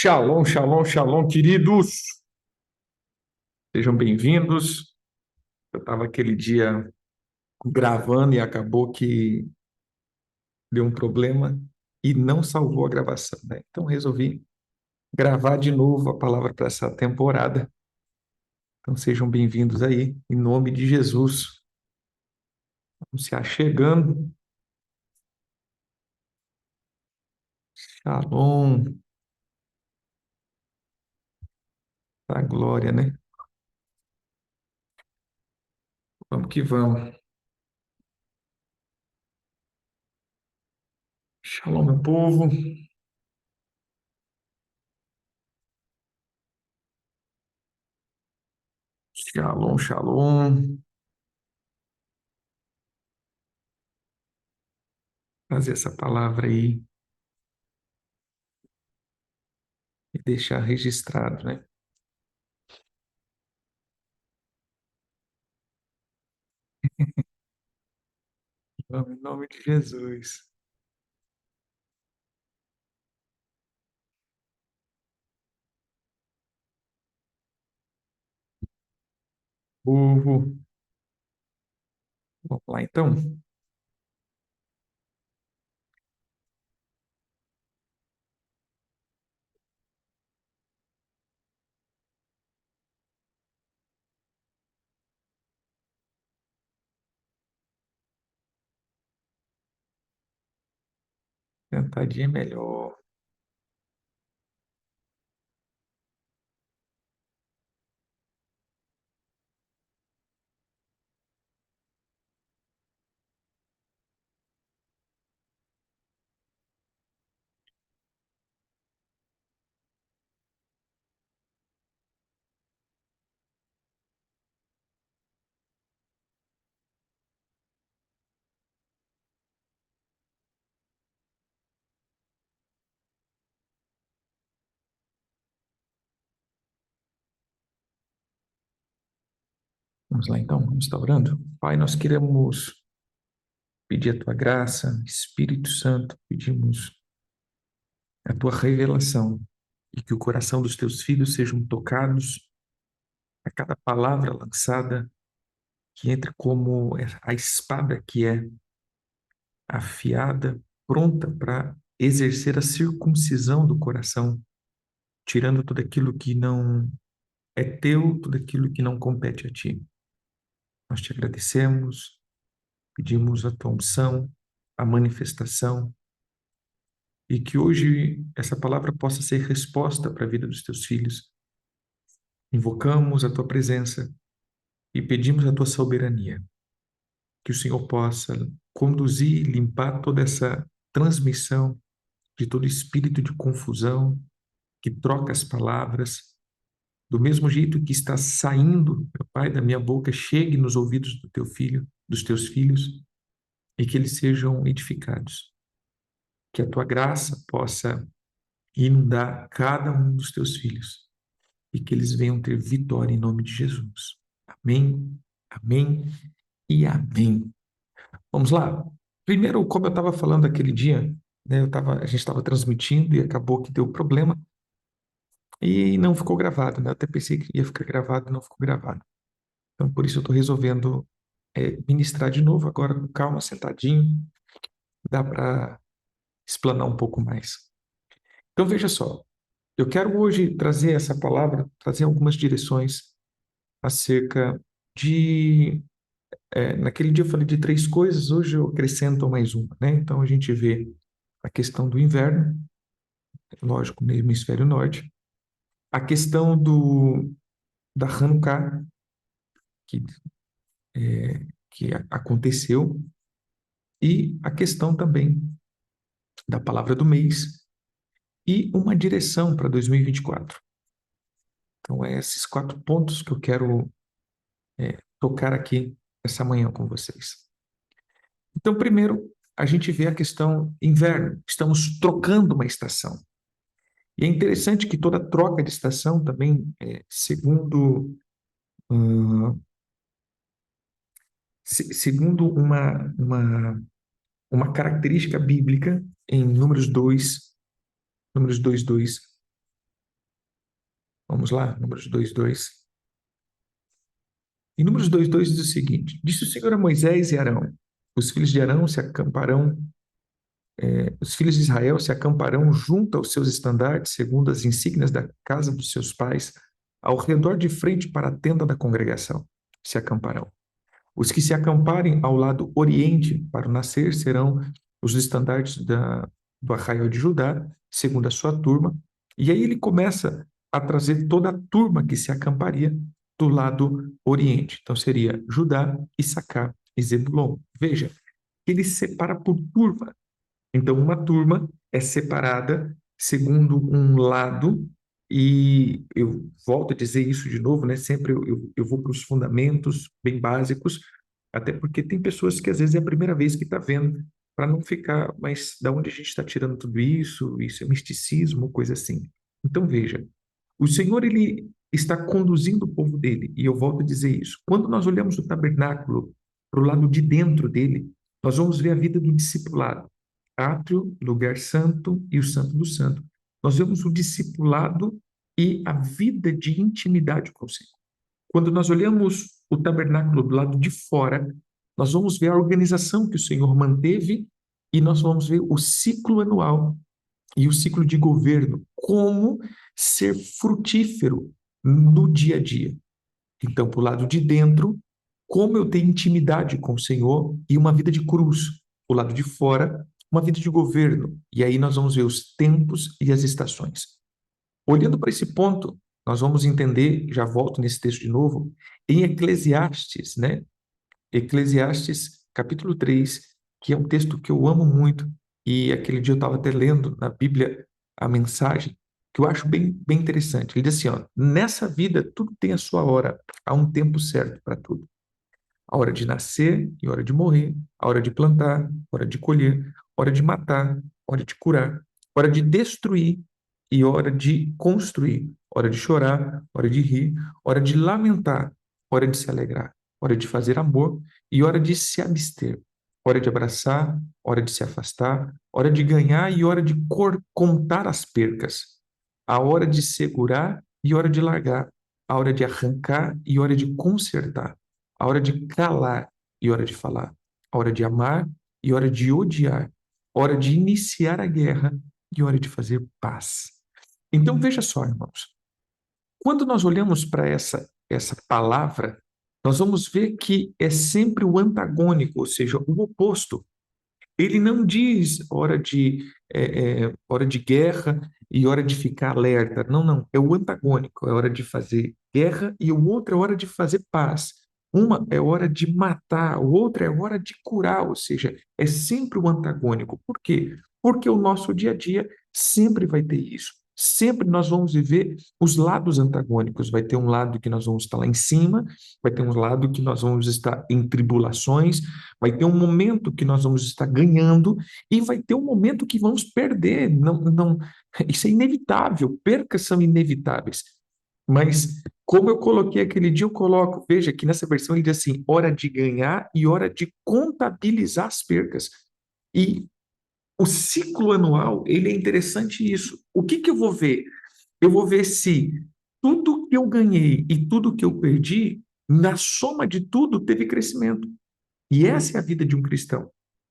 Shalom, shalom, shalom, queridos. Sejam bem-vindos. Eu estava aquele dia gravando e acabou que deu um problema e não salvou a gravação, né? Então resolvi gravar de novo a palavra para essa temporada. Então sejam bem-vindos aí, em nome de Jesus. Vamos se achegando. Shalom, da glória, né? Vamos que vamos. Shalom, meu povo. Shalom, shalom. Trazer essa palavra aí e deixar registrado, né? Vamos, em nome de Jesus. Povo, vamos lá então. Sentadinha é melhor. Vamos lá então, vamos estar orando. Pai, nós queremos pedir a tua graça, Espírito Santo, pedimos a tua revelação e que o coração dos teus filhos sejam tocados a cada palavra lançada, que entre como a espada que é afiada, pronta para exercer a circuncisão do coração, tirando tudo aquilo que não é teu, tudo aquilo que não compete a ti. Nós te agradecemos, pedimos a tua unção, a manifestação, e que hoje essa palavra possa ser resposta para a vida dos teus filhos. Invocamos a tua presença e pedimos a tua soberania, que o Senhor possa conduzir e limpar toda essa transmissão de todo espírito de confusão que troca as palavras, do mesmo jeito que está saindo, meu Pai, da minha boca, chegue nos ouvidos do teu filho, dos teus filhos, e que eles sejam edificados. Que a tua graça possa inundar cada um dos teus filhos e que eles venham ter vitória em nome de Jesus. Amém, amém e amém. Vamos lá? Primeiro, como eu estava falando aquele dia, né, a gente estava transmitindo e acabou que deu problema e não ficou gravado, né? Eu até pensei que ia ficar gravado e não ficou gravado. Então, por isso eu estou resolvendo ministrar de novo, agora com calma, sentadinho, dá para explanar um pouco mais. Então, veja só, eu quero hoje trazer essa palavra, trazer algumas direções acerca de. Naquele dia eu falei de três coisas, hoje eu acrescento mais uma, né? Então a gente vê a questão do inverno, lógico, no hemisfério norte, a questão da Hanukkah, que, que aconteceu, e a questão também da palavra do mês, e uma direção para 2024. Então, é esses quatro pontos que eu quero tocar aqui essa manhã com vocês. Então, primeiro, a gente vê a questão inverno. Estamos trocando uma estação. E é interessante que toda troca de estação também, ah, segundo uma característica bíblica, em Números 2, Números 2:2, Vamos lá, Números 2:2. Em Números 2:2 diz o seguinte: Disse o Senhor a Moisés e Arão: Os filhos de Arão se acamparão, os filhos de Israel se acamparão junto aos seus estandartes, segundo as insígnias da casa dos seus pais, ao redor de frente para a tenda da congregação. Se acamparão. Os que se acamparem ao lado oriente para o nascer serão os estandartes do arraial de Judá, segundo a sua turma. E aí ele começa a trazer toda a turma que se acamparia do lado oriente. Então seria Judá, Issacar e Zebulon. Veja, ele separa por turma. Então, uma turma é separada segundo um lado, e eu volto a dizer isso de novo, né? Sempre eu vou para os fundamentos bem básicos, até porque tem pessoas que às vezes é a primeira vez que está vendo, para não ficar, mas da onde a gente está tirando tudo isso? Isso é misticismo, coisa assim. Então, veja, o Senhor, ele está conduzindo o povo dele, e eu volto a dizer isso. Quando nós olhamos o tabernáculo para o lado de dentro dele, nós vamos ver a vida do discipulado. Átrio, lugar santo e o santo do santo. Nós vemos o discipulado e a vida de intimidade com o Senhor. Quando nós olhamos o tabernáculo do lado de fora, nós vamos ver a organização que o Senhor manteve e nós vamos ver o ciclo anual e o ciclo de governo, como ser frutífero no dia a dia. Então, para o lado de dentro, como eu tenho intimidade com o Senhor e uma vida de cruz. O lado de fora, uma vida de governo. E aí nós vamos ver os tempos e as estações. Olhando para esse ponto, nós vamos entender, já volto nesse texto de novo, em Eclesiastes, né? Eclesiastes, capítulo 3, que é um texto que eu amo muito, e aquele dia eu estava até lendo na Bíblia a mensagem, que eu acho bem interessante. Ele diz assim, ó, nessa vida tudo tem a sua hora, há um tempo certo para tudo. A hora de nascer e a hora de morrer, a hora de plantar, a hora de colher, a hora de matar, a hora de curar, a hora de destruir e a hora de construir, a hora de chorar, a hora de rir, a hora de lamentar, a hora de se alegrar, a hora de fazer amor e a hora de se abster, a hora de abraçar, a hora de se afastar, a hora de ganhar e a hora de contar as percas, a hora de segurar e a hora de largar, a hora de arrancar e a hora de consertar, a hora de calar e hora de falar, a hora de amar e hora de odiar, hora de iniciar a guerra e hora de fazer paz. Então veja só, irmãos, quando nós olhamos para essa palavra, nós vamos ver que é sempre o antagônico, ou seja, o oposto. Ele não diz hora de guerra e hora de ficar alerta. Não, não. É o antagônico. É hora de fazer guerra e o outro é hora de fazer paz. Uma é hora de matar, o outro é hora de curar, ou seja, é sempre o antagônico. Por quê? Porque o nosso dia a dia sempre vai ter isso. Sempre nós vamos viver os lados antagônicos. Vai ter um lado que nós vamos estar lá em cima, vai ter um lado que nós vamos estar em tribulações, vai ter um momento que nós vamos estar ganhando e vai ter um momento que vamos perder. Não, não, isso é inevitável, percas são inevitáveis. Mas, como eu coloquei aquele dia, eu coloco, veja que nessa versão ele diz assim: hora de ganhar e hora de contabilizar as percas. E o ciclo anual, ele é interessante isso. O que que eu vou ver? Eu vou ver se tudo que eu ganhei e tudo que eu perdi, na soma de tudo, teve crescimento. E essa é a vida de um cristão.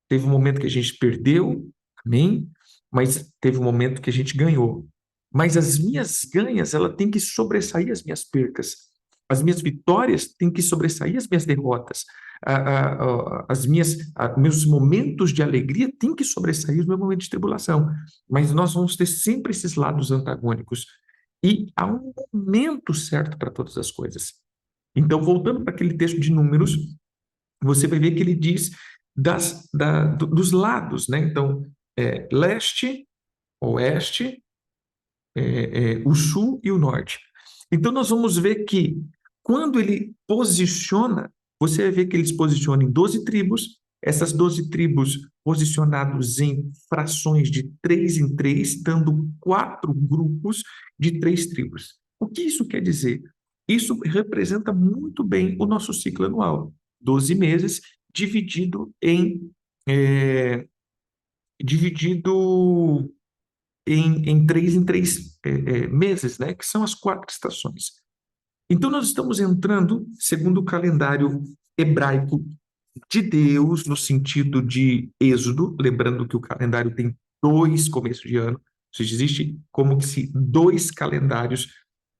Teve um momento que a gente perdeu, amém? Mas teve um momento que a gente ganhou. Mas as minhas ganhas, ela tem que sobressair as minhas percas. As minhas vitórias têm que sobressair as minhas derrotas. Meus momentos de alegria têm que sobressair os meus momentos de tribulação. Mas nós vamos ter sempre esses lados antagônicos. E há um momento certo para todas as coisas. Então, voltando para aquele texto de Números, você vai ver que ele diz dos lados, né? Então, leste, oeste, o sul e o norte. Então, nós vamos ver que quando ele posiciona, você vai ver que ele se posiciona em 12 tribos, essas 12 tribos posicionados em frações de 3 em 3, dando 4 grupos de 3 tribos. O que isso quer dizer? Isso representa muito bem o nosso ciclo anual. 12 meses dividido em dividido em três meses, né? Que são as 4 estações. Então, nós estamos entrando, segundo o calendário hebraico de Deus, no sentido de Êxodo, lembrando que o calendário tem 2 começos de ano, ou seja, existe como que se 2 calendários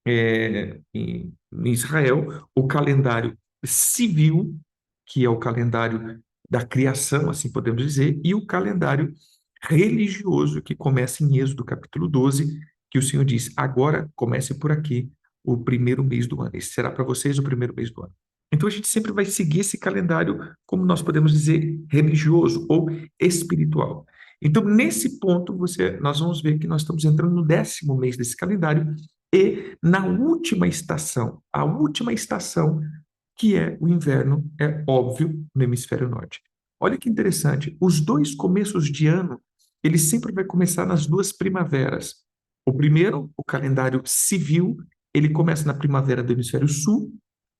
em Israel, o calendário civil, que é o calendário da criação, assim podemos dizer, e o calendário religioso, que começa em Êxodo capítulo 12, que o Senhor diz: agora comece por aqui o primeiro mês do ano. Esse será para vocês o primeiro mês do ano. Então a gente sempre vai seguir esse calendário, como nós podemos dizer, religioso ou espiritual. Então, nesse ponto, nós vamos ver que nós estamos entrando no 10º mês desse calendário e na última estação, a última estação, que é o inverno, é óbvio, no hemisfério norte. Olha que interessante, os 2 começos de ano, ele sempre vai começar nas 2 primaveras. O primeiro, o calendário civil, ele começa na primavera do hemisfério sul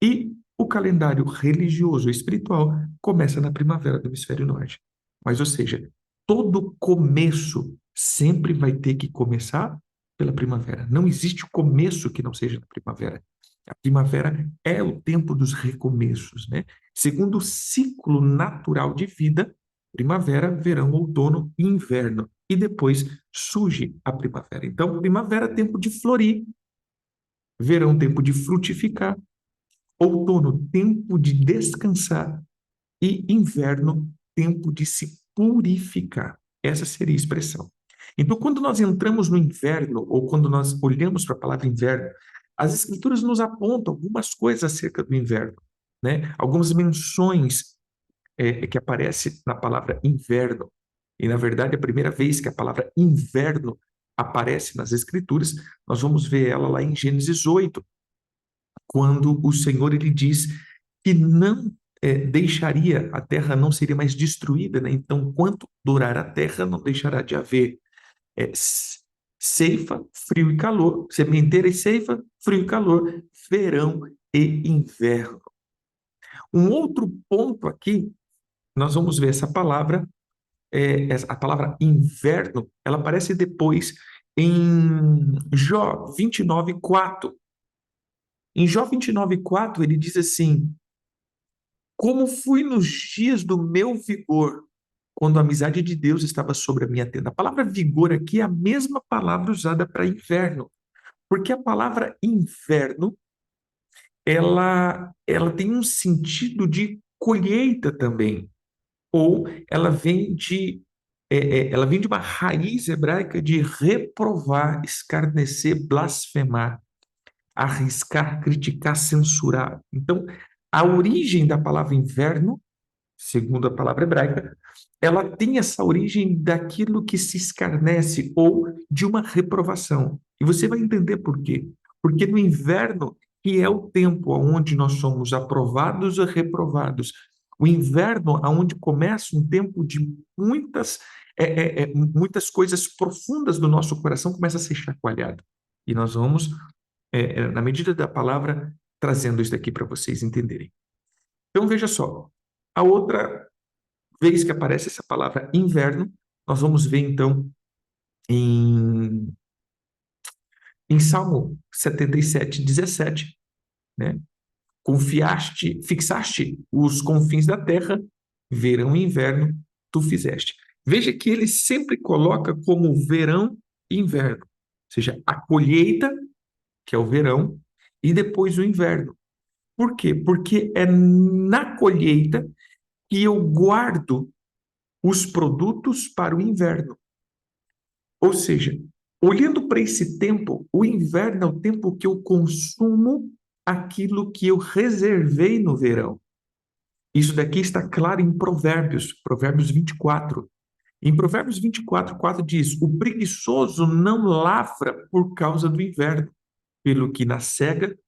e o calendário religioso e espiritual começa na primavera do hemisfério norte. Mas, ou seja, todo começo sempre vai ter que começar pela primavera. Não existe começo que não seja na primavera. A primavera é o tempo dos recomeços, né? Segundo o ciclo natural de vida, primavera, verão, outono e inverno. E depois surge a primavera. Então, primavera, tempo de florir, verão, tempo de frutificar, outono, tempo de descansar e inverno, tempo de se purificar. Essa seria a expressão. Então, quando nós entramos no inverno, ou quando nós olhamos para a palavra inverno, as escrituras nos apontam algumas coisas acerca do inverno, né? Algumas menções que aparecem na palavra inverno. E, na verdade, a primeira vez que a palavra inverno aparece nas escrituras, nós vamos ver ela lá em Gênesis 8, quando o Senhor ele diz que não deixaria, a terra não seria mais destruída, né? Então, quanto durar a terra, não deixará de haver ceifa, frio e calor, sementeira e ceifa, frio e calor, verão e inverno. Um outro ponto aqui, nós vamos ver essa palavra, a palavra inverno, ela aparece depois em Jó 29:4. Em Jó 29:4, ele diz assim: como fui nos dias do meu vigor, quando a amizade de Deus estava sobre a minha tenda. A palavra vigor aqui é a mesma palavra usada para inverno, porque a palavra inverno, ela tem um sentido de colheita também, ou ela vem de uma raiz hebraica de reprovar, escarnecer, blasfemar, arriscar, criticar, censurar. Então, a origem da palavra inverno, segundo a palavra hebraica, ela tem essa origem daquilo que se escarnece ou de uma reprovação. E você vai entender por quê. Porque no inverno, que é o tempo onde nós somos aprovados ou reprovados, o inverno, onde começa um tempo de muitas coisas profundas do nosso coração começa a ser chacoalhado. E nós vamos, na medida da palavra, trazendo isso daqui para vocês entenderem. Então, veja só, a outra vez que aparece essa palavra inverno, nós vamos ver então em, em Salmo 77:17, né? Fixaste os confins da terra, verão e inverno tu fizeste. Veja que ele sempre coloca como verão e inverno, ou seja, a colheita, que é o verão, e depois o inverno. Por quê? Porque é na colheita que eu guardo os produtos para o inverno. Ou seja, olhando para esse tempo, o inverno é o tempo que eu consumo aquilo que eu reservei no verão. Isso daqui está claro em Provérbios 24. Em Provérbios 24:4 diz: o preguiçoso não lavra por causa do inverno, pelo que na cega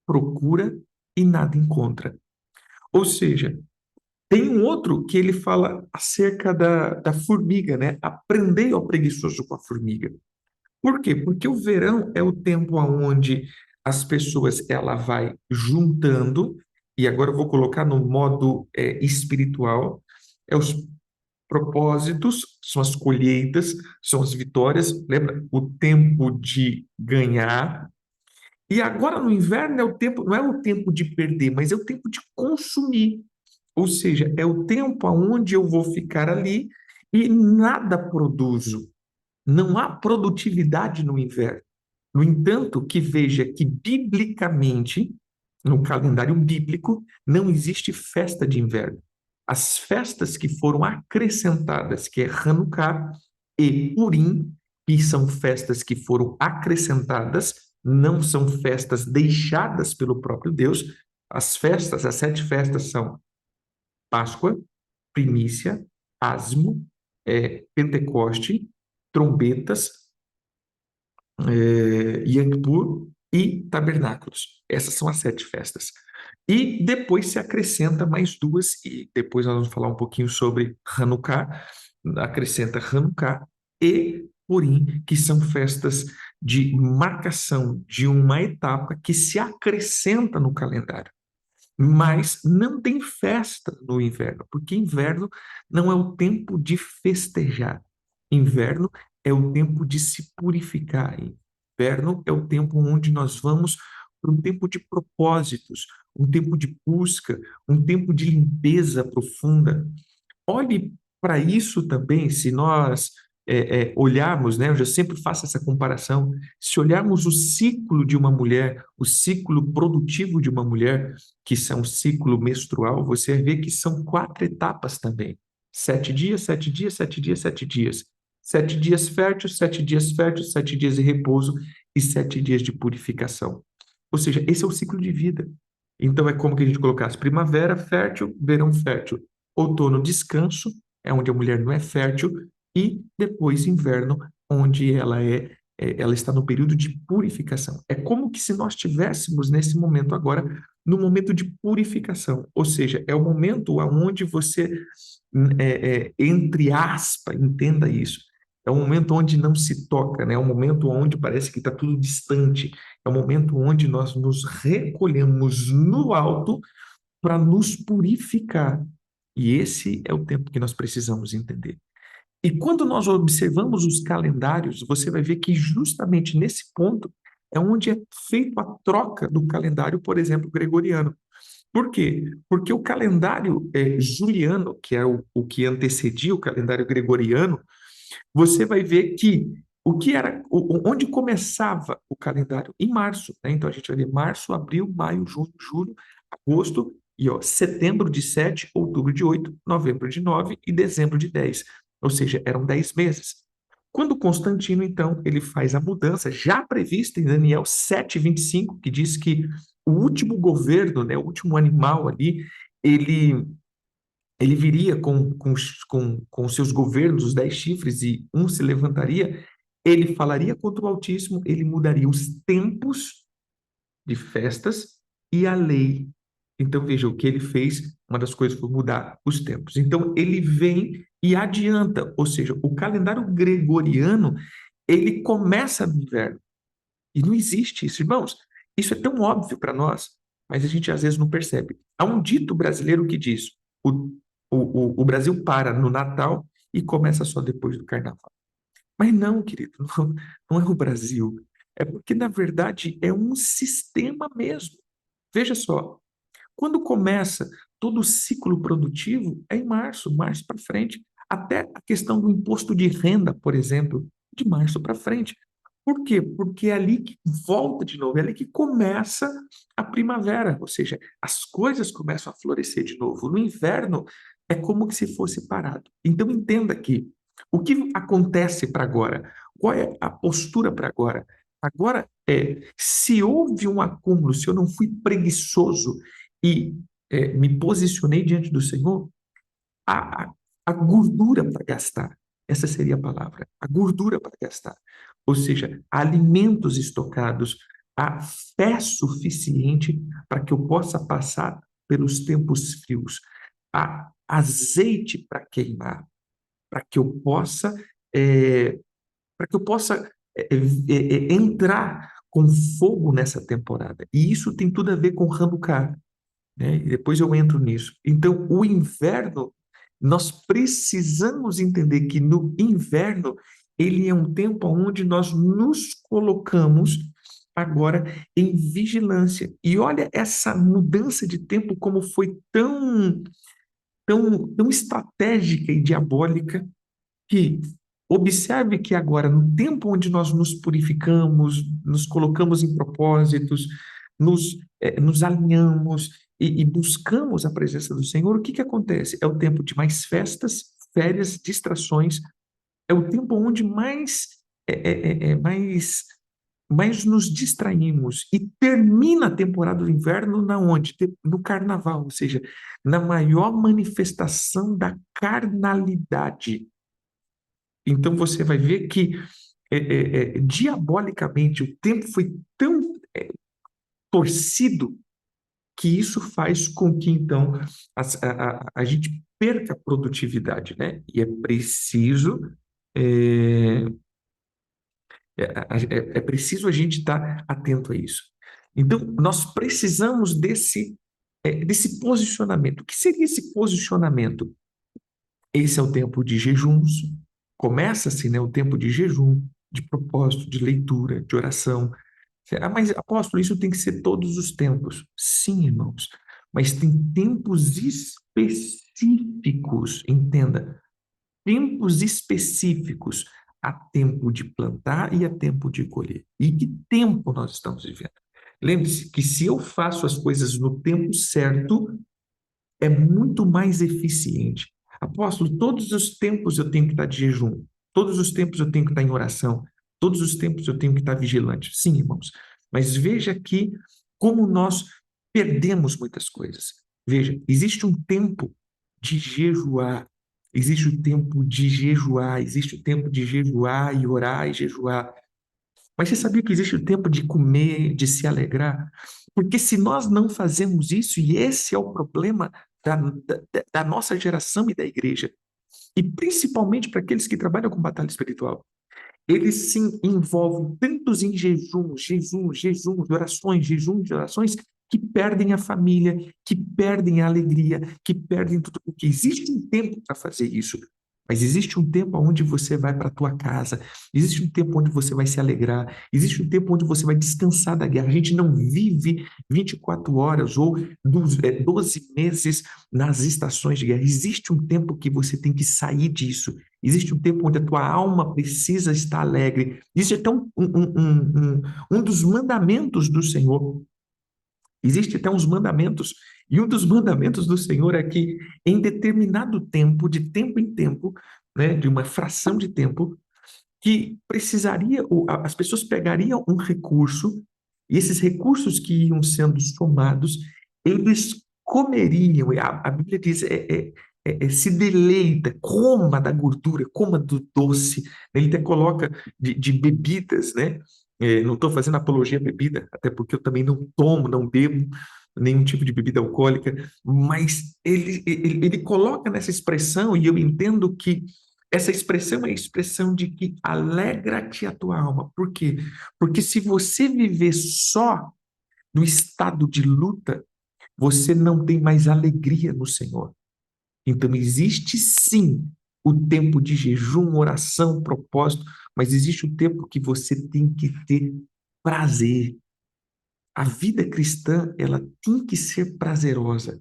procura e nada encontra. Ou seja, tem um outro que ele fala acerca da formiga, né? Aprendei ao preguiçoso com a formiga. Por quê? Porque o verão é o tempo onde as pessoas ela vai juntando, e agora eu vou colocar no modo espiritual, é os propósitos, são as colheitas, são as vitórias. Lembra? O tempo de ganhar. E agora no inverno é o tempo, não é o tempo de perder, mas é o tempo de consumir. Ou seja, é o tempo onde eu vou ficar ali e nada produzo. Não há produtividade no inverno. No entanto, que veja que biblicamente, no calendário bíblico, não existe festa de inverno. As festas que foram acrescentadas, que é Hanukkah e Purim, que são festas que foram acrescentadas, não são festas deixadas pelo próprio Deus. As festas, as 7 festas são Páscoa, primícia, Ázimo, Pentecoste, trombetas, Yom Kippur e tabernáculos. Essas são as 7 festas. E depois se acrescenta mais duas, e depois nós vamos falar um pouquinho sobre Hanukkah, acrescenta Hanukkah e Purim, que são festas de marcação de uma etapa que se acrescenta no calendário. Mas não tem festa no inverno, porque inverno não é o tempo de festejar. Inverno é o tempo de se purificar. Inverno é o tempo onde nós vamos para um tempo de propósitos, um tempo de busca, um tempo de limpeza profunda. Olhe para isso também, se nós olharmos, né, eu já sempre faço essa comparação, se olharmos o ciclo de uma mulher, o ciclo produtivo de uma mulher, que são o ciclo menstrual, você vai ver que são 4 etapas também. 7 dias, 7 dias, 7 dias, 7 dias. 7 dias férteis, 7 dias férteis, 7 dias de repouso e 7 dias de purificação. Ou seja, esse é o ciclo de vida. Então é como que a gente colocasse primavera fértil, verão fértil. Outono, descanso, é onde a mulher não é fértil, e depois inverno, onde ela está no período de purificação. É como que se nós estivéssemos nesse momento agora, no momento de purificação, ou seja, é o momento onde você, entre aspas, entenda isso, é um momento onde não se toca, né? É um momento onde parece que está tudo distante, é um momento onde nós nos recolhemos no alto para nos purificar. E esse é o tempo que nós precisamos entender. E quando nós observamos os calendários, você vai ver que justamente nesse ponto é onde é feita a troca do calendário, por exemplo, gregoriano. Por quê? Porque o calendário juliano, que é o que antecedia o calendário gregoriano, você vai ver que o que era, onde começava o calendário? Em março, né? Então a gente vai ver março, abril, maio, junho, julho, agosto e setembro de 7, outubro de 8, novembro de 9 e dezembro de 10. Ou seja, eram 10 meses. Quando Constantino, então, ele faz a mudança já prevista em Daniel 7:25, que diz que o último governo, né, o último animal ali, ele ele viria com seus governos, os 10 chifres, e um se levantaria, ele falaria contra o Altíssimo, ele mudaria os tempos de festas e a lei. Então, veja, o que ele fez, uma das coisas foi mudar os tempos. Então, ele vem e adianta, ou seja, o calendário gregoriano, ele começa no inverno. E não existe isso, irmãos. Isso é tão óbvio para nós, mas a gente às vezes não percebe. Há um dito brasileiro que diz: o Brasil para no Natal e começa só depois do Carnaval. Mas não, querido, não é o Brasil. É porque, na verdade, é um sistema mesmo. Veja só, quando começa todo o ciclo produtivo, é em março, março para frente. Até a questão do imposto de renda, por exemplo, de março para frente. Por quê? Porque é ali que volta de novo, é ali que começa a primavera, ou seja, as coisas começam a florescer de novo. No inverno, é como que se fosse parado. Então, entenda aqui, o que acontece para agora? Qual é a postura para agora? Agora se houve um acúmulo, se eu não fui preguiçoso e me posicionei diante do Senhor, a, a, a gordura para gastar. Essa seria a palavra, a gordura para gastar. Ou seja, alimentos estocados, a fé suficiente para que eu possa passar pelos tempos frios, a azeite para queimar, para que eu possa, é, para que eu possa entrar com fogo nessa temporada. E isso tem tudo a ver com Hanukkah, né? E depois eu entro nisso. Então, o inverno Nós precisamos entender que no inverno ele é um tempo onde nós nos colocamos agora em vigilância. E olha essa mudança de tempo como foi tão estratégica e diabólica que observe que agora, no tempo onde nós nos purificamos, nos colocamos em propósitos, nos alinhamos e buscamos a presença do Senhor, o que que acontece? É o tempo de mais festas, férias, distrações, é o tempo onde mais nos distraímos e termina a temporada do inverno na onde? No carnaval, ou seja, na maior manifestação da carnalidade. Então você vai ver que diabolicamente o tempo foi tão torcido que isso faz com que então a gente perca a produtividade, né? E é preciso é, é preciso a gente estar atento a isso. Então nós precisamos desse posicionamento. O que seria esse posicionamento? Esse é o tempo de jejuns. Começa-se, né, o tempo de jejum, de propósito, de leitura, de oração. Ah, mas apóstolo, isso tem que ser todos os tempos. Sim, irmãos, mas tem tempos específicos, entenda, tempos específicos. Há tempo de plantar e há tempo de colher. E que tempo nós estamos vivendo? Lembre-se que se eu faço as coisas no tempo certo, é muito mais eficiente. Apóstolo, todos os tempos eu tenho que estar de jejum, todos os tempos eu tenho que estar em oração, todos os tempos eu tenho que estar vigilante. Sim, irmãos, mas veja aqui como nós perdemos muitas coisas. Veja, existe um tempo de jejuar, existe o tempo de jejuar, existe o tempo de jejuar e orar e jejuar. Mas você sabia que existe o tempo de comer, de se alegrar? Porque se nós não fazemos isso, e esse é o problema da nossa geração e da igreja, e principalmente para aqueles que trabalham com batalha espiritual, eles se envolvem tantos em jejuns, orações, jejuns, orações, que perdem a família, que perdem a alegria, que perdem tudo. Porque existe um tempo para fazer isso, mas existe um tempo onde você vai para a tua casa, existe um tempo onde você vai se alegrar, existe um tempo onde você vai descansar da guerra. A gente não vive 24 horas ou 12 meses nas estações de guerra. Existe um tempo que você tem que sair disso. Existe um tempo onde a tua alma precisa estar alegre. Isso é tão um dos mandamentos do Senhor. Existe até uns mandamentos, e um dos mandamentos do Senhor é que em determinado tempo, de tempo em tempo, né, de uma fração de tempo, que precisaria, as pessoas pegariam um recurso, e esses recursos que iam sendo somados, eles comeriam, e a Bíblia diz, se deleita, coma da gordura, coma do doce, né? Ele até coloca de bebidas, né? Não estou fazendo apologia à bebida, até porque eu também não tomo, não bebo nenhum tipo de bebida alcoólica, mas ele coloca nessa expressão, e eu entendo que essa expressão é a expressão de que alegra-te a tua alma. Por quê? Porque se você viver só no estado de luta, você não tem mais alegria no Senhor. Então, existe sim o tempo de jejum, oração, propósito, mas existe o tempo que você tem que ter prazer. A vida cristã, ela tem que ser prazerosa.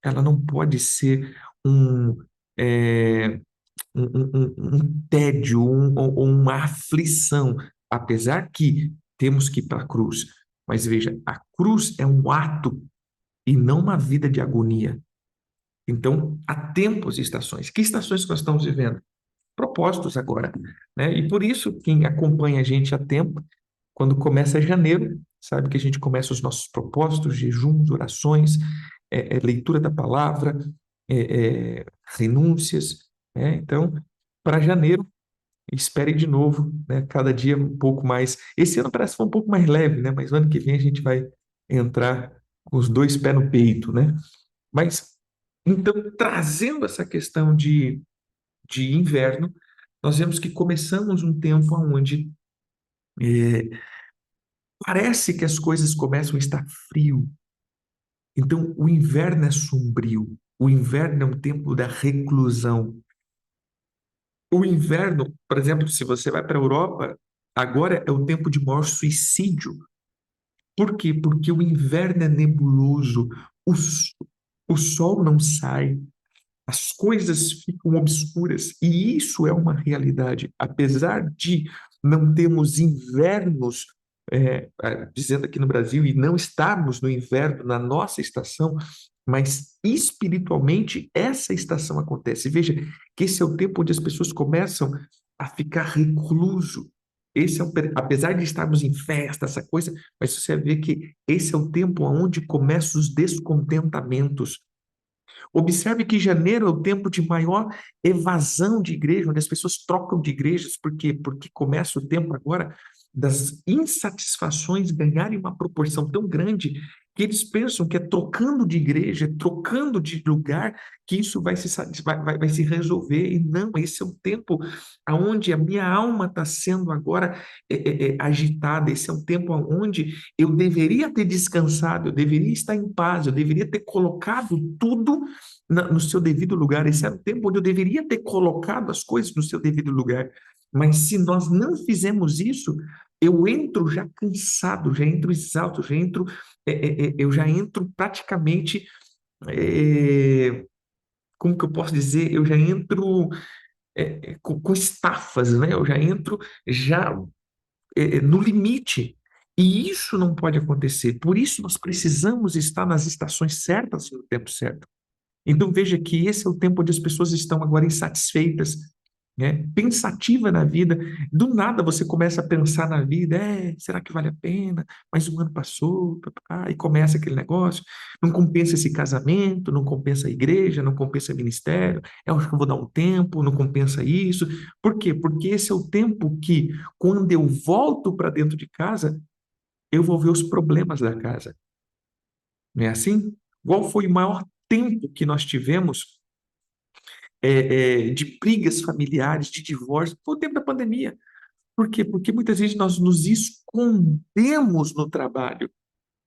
Ela não pode ser um, é, um tédio, ou uma aflição, apesar que temos que ir para a cruz. Mas veja, a cruz é um ato e não uma vida de agonia. Então, há tempos e estações. Que estações que nós estamos vivendo? Propósitos agora, né? E por isso, quem acompanha a gente há tempo, quando começa janeiro, sabe que a gente começa os nossos propósitos, jejuns, orações, leitura da palavra, renúncias, né? Então, para janeiro, espere de novo, né? Cada dia um pouco mais. Esse ano parece que foi um pouco mais leve, né? Mas no ano que vem a gente vai entrar com os dois pés no peito, né? Mas, então, trazendo essa questão de inverno, nós vemos que começamos um tempo onde parece que as coisas começam a estar frio. Então, o inverno é sombrio. O inverno é um tempo da reclusão. O inverno, por exemplo, se você vai para a Europa, agora é o tempo de maior suicídio. Por quê? Porque o inverno é nebuloso, o, s- o sol não sai, as coisas ficam obscuras, e isso é uma realidade. Apesar de não termos invernos, dizendo aqui no Brasil, e não estarmos no inverno na nossa estação, mas espiritualmente essa estação acontece. Veja que esse é o tempo onde as pessoas começam a ficar recluso. Esse é apesar de estarmos em festa, essa coisa, mas você vê que esse é o tempo onde começam os descontentamentos. Observe que janeiro é o tempo de maior evasão de igreja, onde as pessoas trocam de igrejas. Por quê? Porque começa o tempo agora das insatisfações ganharem uma proporção tão grande que eles pensam que é trocando de igreja, é trocando de lugar, que isso vai se resolver. E não, esse é um tempo onde a minha alma está sendo agora agitada. Esse é um tempo onde eu deveria ter descansado, eu deveria estar em paz, eu deveria ter colocado tudo no seu devido lugar. Esse era o tempo onde eu deveria ter colocado as coisas no seu devido lugar. Mas se nós não fizemos isso, eu entro já cansado, já entro exausto, eu já entro praticamente, é, como que eu posso dizer? Eu já entro com estafas, né? Eu já entro já no limite. E isso não pode acontecer. Por isso nós precisamos estar nas estações certas no tempo certo. Então veja que esse é o tempo onde as pessoas estão agora insatisfeitas, né? Pensativa na vida. Do nada você começa a pensar na vida, será que vale a pena? Mais um ano passou, e começa aquele negócio. Não compensa esse casamento, não compensa a igreja, não compensa o ministério. Eu acho que eu vou dar um tempo, não compensa isso. Por quê? Porque esse é o tempo que, quando eu volto para dentro de casa, eu vou ver os problemas da casa. Não é assim? Qual foi o maior tempo que nós tivemos de brigas familiares, de divórcio? Foi o tempo da pandemia. Por quê? Porque muitas vezes nós nos escondemos no trabalho,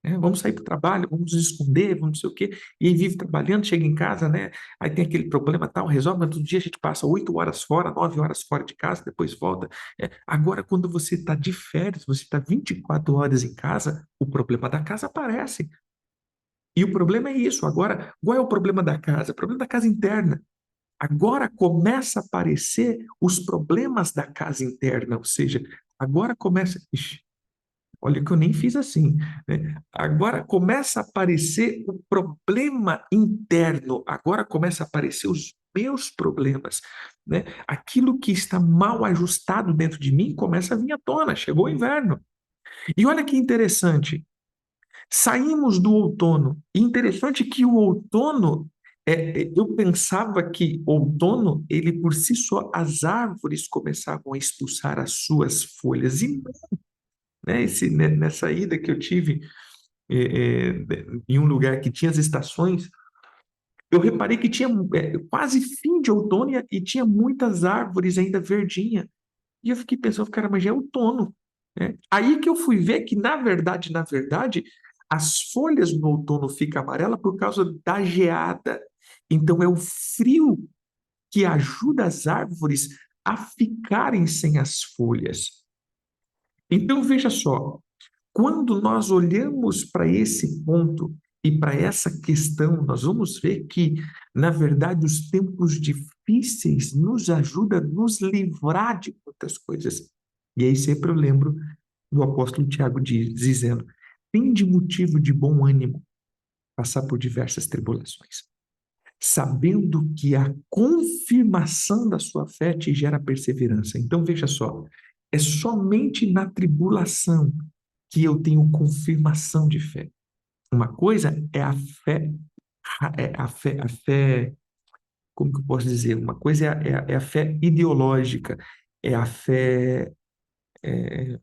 né? Vamos sair para o trabalho, vamos nos esconder, vamos não sei o quê, e aí vive trabalhando, chega em casa, né? Aí tem aquele problema tal, resolve, mas todo dia a gente passa 8 horas fora, 9 horas fora de casa, depois volta. Agora, quando você está de férias, você está 24 horas em casa, o problema da casa aparece. E o problema é isso. Agora, qual é o problema da casa? O problema da casa interna. Agora começa a aparecer os problemas da casa interna, ou seja, agora começa. Ixi, olha que eu nem fiz assim, né? Agora começa a aparecer o problema interno, agora começa a aparecer os meus problemas, né? Aquilo que está mal ajustado dentro de mim começa a vir à tona, chegou o inverno. E olha que interessante, saímos do outono. E interessante que o outono, eu pensava que outono, ele por si só, as árvores começavam a expulsar as suas folhas. E, né, nessa ida que eu tive em um lugar que tinha as estações, eu reparei que tinha quase fim de outono e tinha muitas árvores ainda verdinhas. E eu fiquei pensando, cara, mas já é outono, né? Aí que eu fui ver que, na verdade, as folhas no outono ficam amarelas por causa da geada. Então, é o frio que ajuda as árvores a ficarem sem as folhas. Então, veja só, quando nós olhamos para esse ponto e para essa questão, nós vamos ver que, na verdade, os tempos difíceis nos ajudam a nos livrar de muitas coisas. E aí sempre eu lembro do apóstolo Tiago dizendo: tende motivo de bom ânimo passar por diversas tribulações, sabendo que a confirmação da sua fé te gera perseverança. Então veja só, é somente na tribulação que eu tenho confirmação de fé. Uma coisa é a fé, como que eu posso dizer? Uma coisa é a fé ideológica, é a fé, é,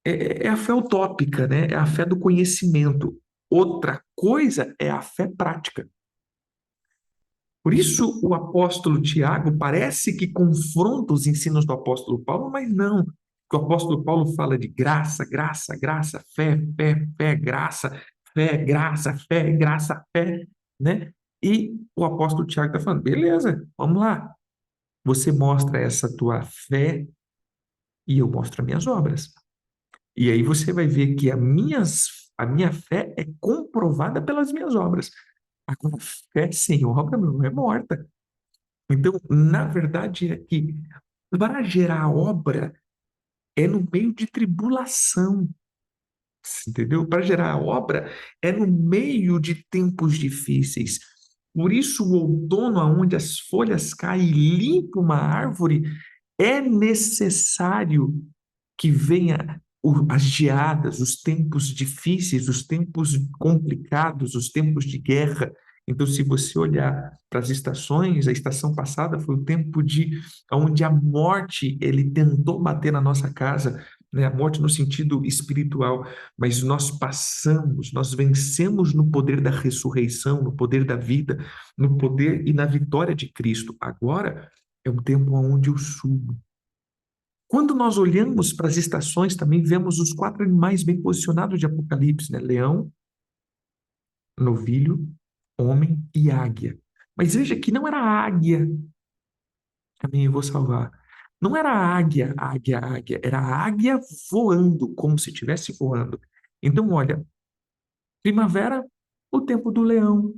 é a fé utópica, né? É a fé do conhecimento. Outra coisa é a fé prática. Por isso, o apóstolo Tiago parece que confronta os ensinos do apóstolo Paulo, mas não. O apóstolo Paulo fala de graça, graça, graça, fé, fé, fé, graça, fé, graça, fé, né? E o apóstolo Tiago está falando, beleza, vamos lá. Você mostra essa tua fé e eu mostro as minhas obras. E aí você vai ver que a minha fé é comprovada pelas minhas obras. Agora, fé sem obra, meu, é morta. Então, na verdade, é que para gerar obra é no meio de tribulação, entendeu? Para gerar obra é no meio de tempos difíceis. Por isso, o outono, onde as folhas caem e limpa uma árvore, é necessário que venha as geadas, os tempos difíceis, os tempos complicados, os tempos de guerra. Então, se você olhar para as estações, a estação passada foi o tempo de onde a morte ele tentou bater na nossa casa, né? A morte no sentido espiritual, mas nós passamos, nós vencemos no poder da ressurreição, no poder da vida, no poder e na vitória de Cristo. Agora é um tempo onde eu subo. Quando nós olhamos para as estações, também vemos os quatro animais bem posicionados de Apocalipse, né? Leão, novilho, homem e águia. Mas veja que não era a águia, também eu vou salvar. Não era a águia, águia, águia, era a águia voando, como se estivesse voando. Então, olha, primavera, o tempo do leão,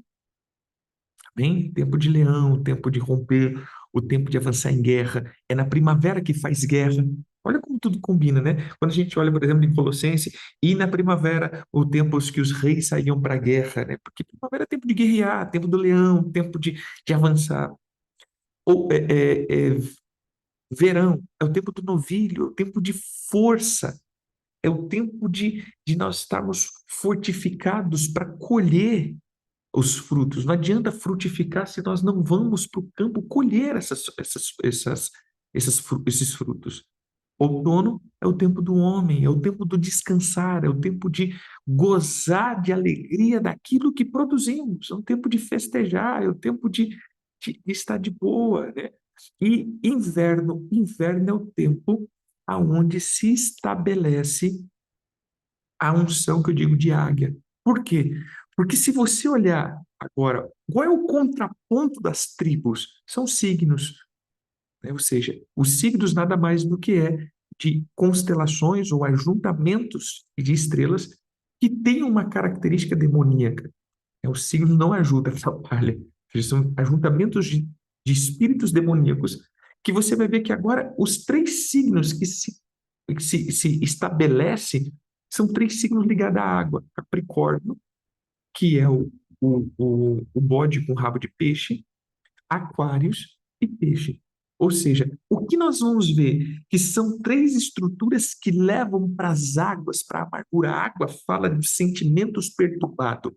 bem, tempo de leão, tempo de romper, o tempo de avançar em guerra. É na primavera que faz guerra. Olha como tudo combina, né? Quando a gente olha, por exemplo, em Colossenses, e na primavera, o tempo que os reis saíam para a guerra, né? Porque primavera é tempo de guerrear, tempo do leão, tempo de avançar. Ou verão, é o tempo do novilho, é o tempo de força, é o tempo de nós estarmos fortificados para colher os frutos. Não adianta frutificar se nós não vamos para o campo colher esses frutos. Outono é o tempo do homem, é o tempo do descansar, é o tempo de gozar de alegria daquilo que produzimos, é o tempo de festejar, é o tempo de estar de boa, né? E inverno é o tempo aonde se estabelece a unção que eu digo de águia. Por quê? Porque se você olhar agora, qual é o contraponto das tribos? São signos, né? Ou seja, os signos nada mais do que é de constelações ou ajuntamentos de estrelas que têm uma característica demoníaca. Os signos não ajudam, atrapalham. Eles são ajuntamentos de espíritos demoníacos que você vai ver que agora os três signos que se estabelece são três signos ligados à água. Capricórnio, que é o bode com rabo de peixe, Aquários e peixe. Ou seja, o que nós vamos ver que são três estruturas que levam para as águas, para a amargura. A água fala de sentimentos perturbados,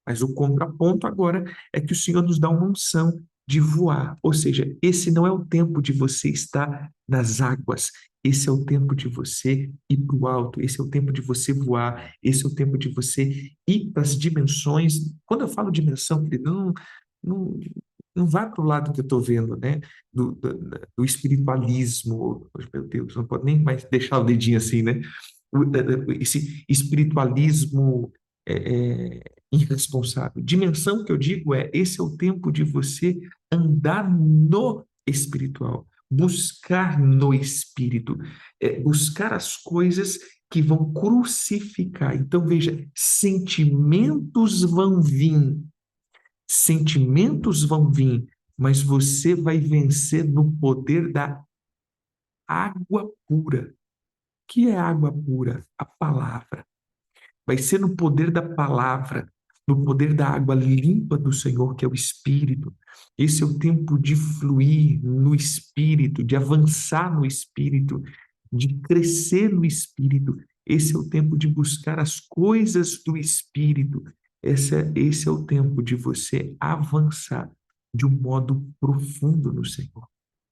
mas o contraponto agora é que o Senhor nos dá uma unção de voar. Ou seja, esse não é o tempo de você estar nas águas. Esse é o tempo de você ir para o alto. Esse é o tempo de você voar. Esse é o tempo de você ir para as dimensões. Quando eu falo dimensão, querido, não, não vá para o lado que eu estou vendo, né? Do espiritualismo. Meu Deus, não pode nem mais deixar o dedinho assim, né? Esse espiritualismo irresponsável. Dimensão que eu digo esse é o tempo de você andar no espiritual, buscar no espírito, buscar as coisas que vão crucificar. Então, veja, sentimentos vão vir, mas você vai vencer no poder da água pura. Que é água pura? A palavra. Vai ser no poder da palavra, no poder da água limpa do Senhor, que é o Espírito. Esse é o tempo de fluir no Espírito, de avançar no Espírito, de crescer no Espírito. Esse é o tempo de buscar as coisas do Espírito. Esse é o tempo de você avançar de um modo profundo no Senhor.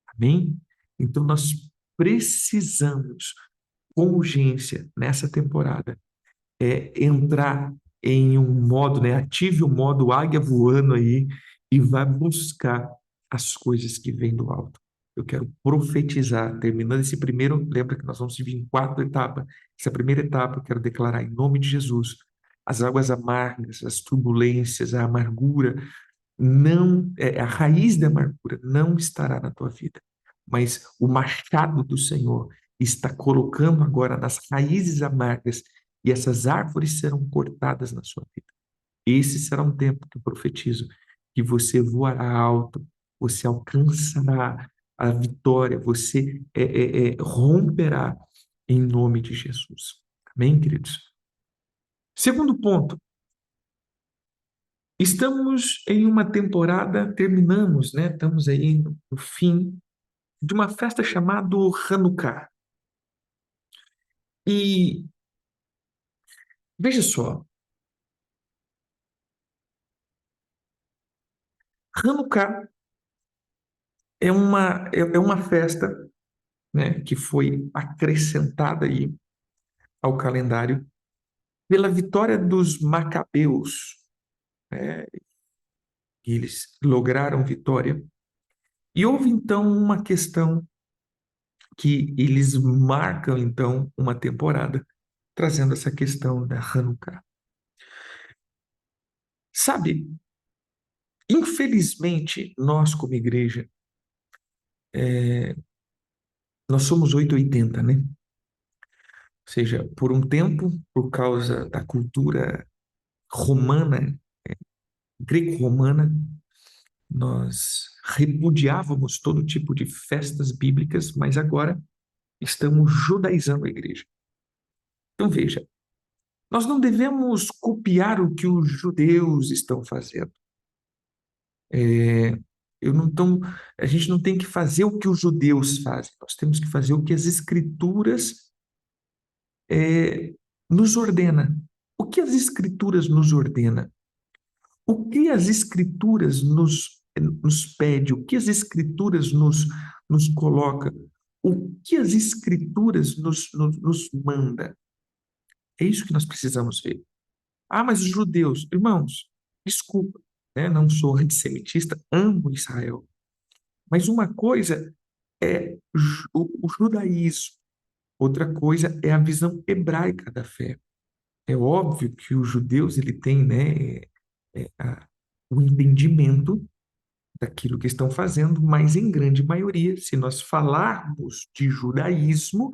Amém? Então, nós precisamos, com urgência, nessa temporada, entrar em um modo, né? Ative o modo águia voando aí e vá buscar as coisas que vêm do alto. Eu quero profetizar, terminando esse primeiro, lembra que nós vamos dividir em quatro etapas. Essa primeira etapa eu quero declarar em nome de Jesus as águas amargas, as turbulências, a amargura, não, a raiz da amargura não estará na tua vida, mas o machado do Senhor está colocando agora nas raízes amargas e essas árvores serão cortadas na sua vida. Esse será um tempo que eu profetizo que você voará alto, você alcançará a vitória, você romperá em nome de Jesus. Amém, queridos? Segundo ponto, estamos em uma temporada, terminamos, né? Estamos aí no fim de uma festa chamada Hanukkah. E veja só, Hanukkah é uma festa, né, que foi acrescentada aí ao calendário pela vitória dos Macabeus. Eles lograram vitória. E houve então uma questão que eles marcam então uma temporada, trazendo essa questão da Hanukkah. Sabe, infelizmente, nós como igreja, nós somos 880, né? Ou seja, por um tempo, por causa da cultura romana, greco-romana, nós repudiávamos todo tipo de festas bíblicas, mas agora estamos judaizando a igreja. Então veja, nós não devemos copiar o que os judeus estão fazendo. É, eu não tão, a gente não tem que fazer o que os judeus fazem, nós temos que fazer o que as escrituras nos ordena. O que as escrituras nos ordena? O que as escrituras nos pede? O que as escrituras nos coloca? O que as escrituras nos manda? É isso que nós precisamos ver. Ah, mas os judeus, irmãos, desculpa, né? Não sou antissemitista, amo Israel. Mas uma coisa é o judaísmo, outra coisa é a visão hebraica da fé. É óbvio que os judeus ele tem, né, o entendimento daquilo que estão fazendo, mas em grande maioria, se nós falarmos de judaísmo,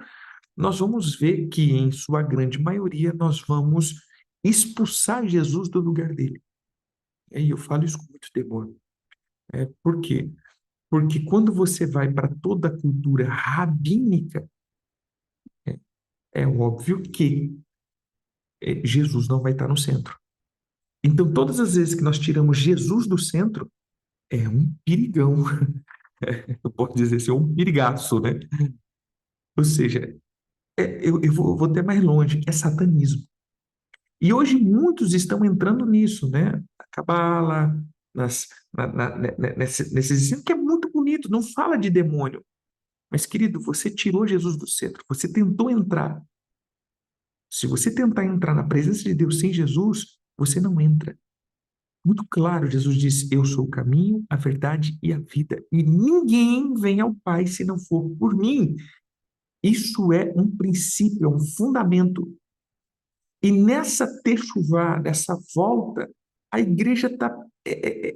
nós vamos ver que em sua grande maioria nós vamos expulsar Jesus do lugar dele. E eu falo isso com muito temor. Por quê? Porque quando você vai para toda a cultura rabínica, é óbvio que Jesus não vai estar no centro. Então, todas as vezes que nós tiramos Jesus do centro, é um perigão. Eu posso dizer assim, é um perigaço, né? Ou seja, eu vou até mais longe, é satanismo. E hoje muitos estão entrando nisso, né? Na Cabala, nesses ensinos, que é muito bonito, não fala de demônio. Mas, querido, você tirou Jesus do centro, você tentou entrar. Se você tentar entrar na presença de Deus sem Jesus, você não entra. Muito claro, Jesus disse: Eu sou o caminho, a verdade e a vida. E ninguém vem ao Pai se não for por mim. Isso é um princípio, é um fundamento. E nessa techuvá, nessa volta, a igreja está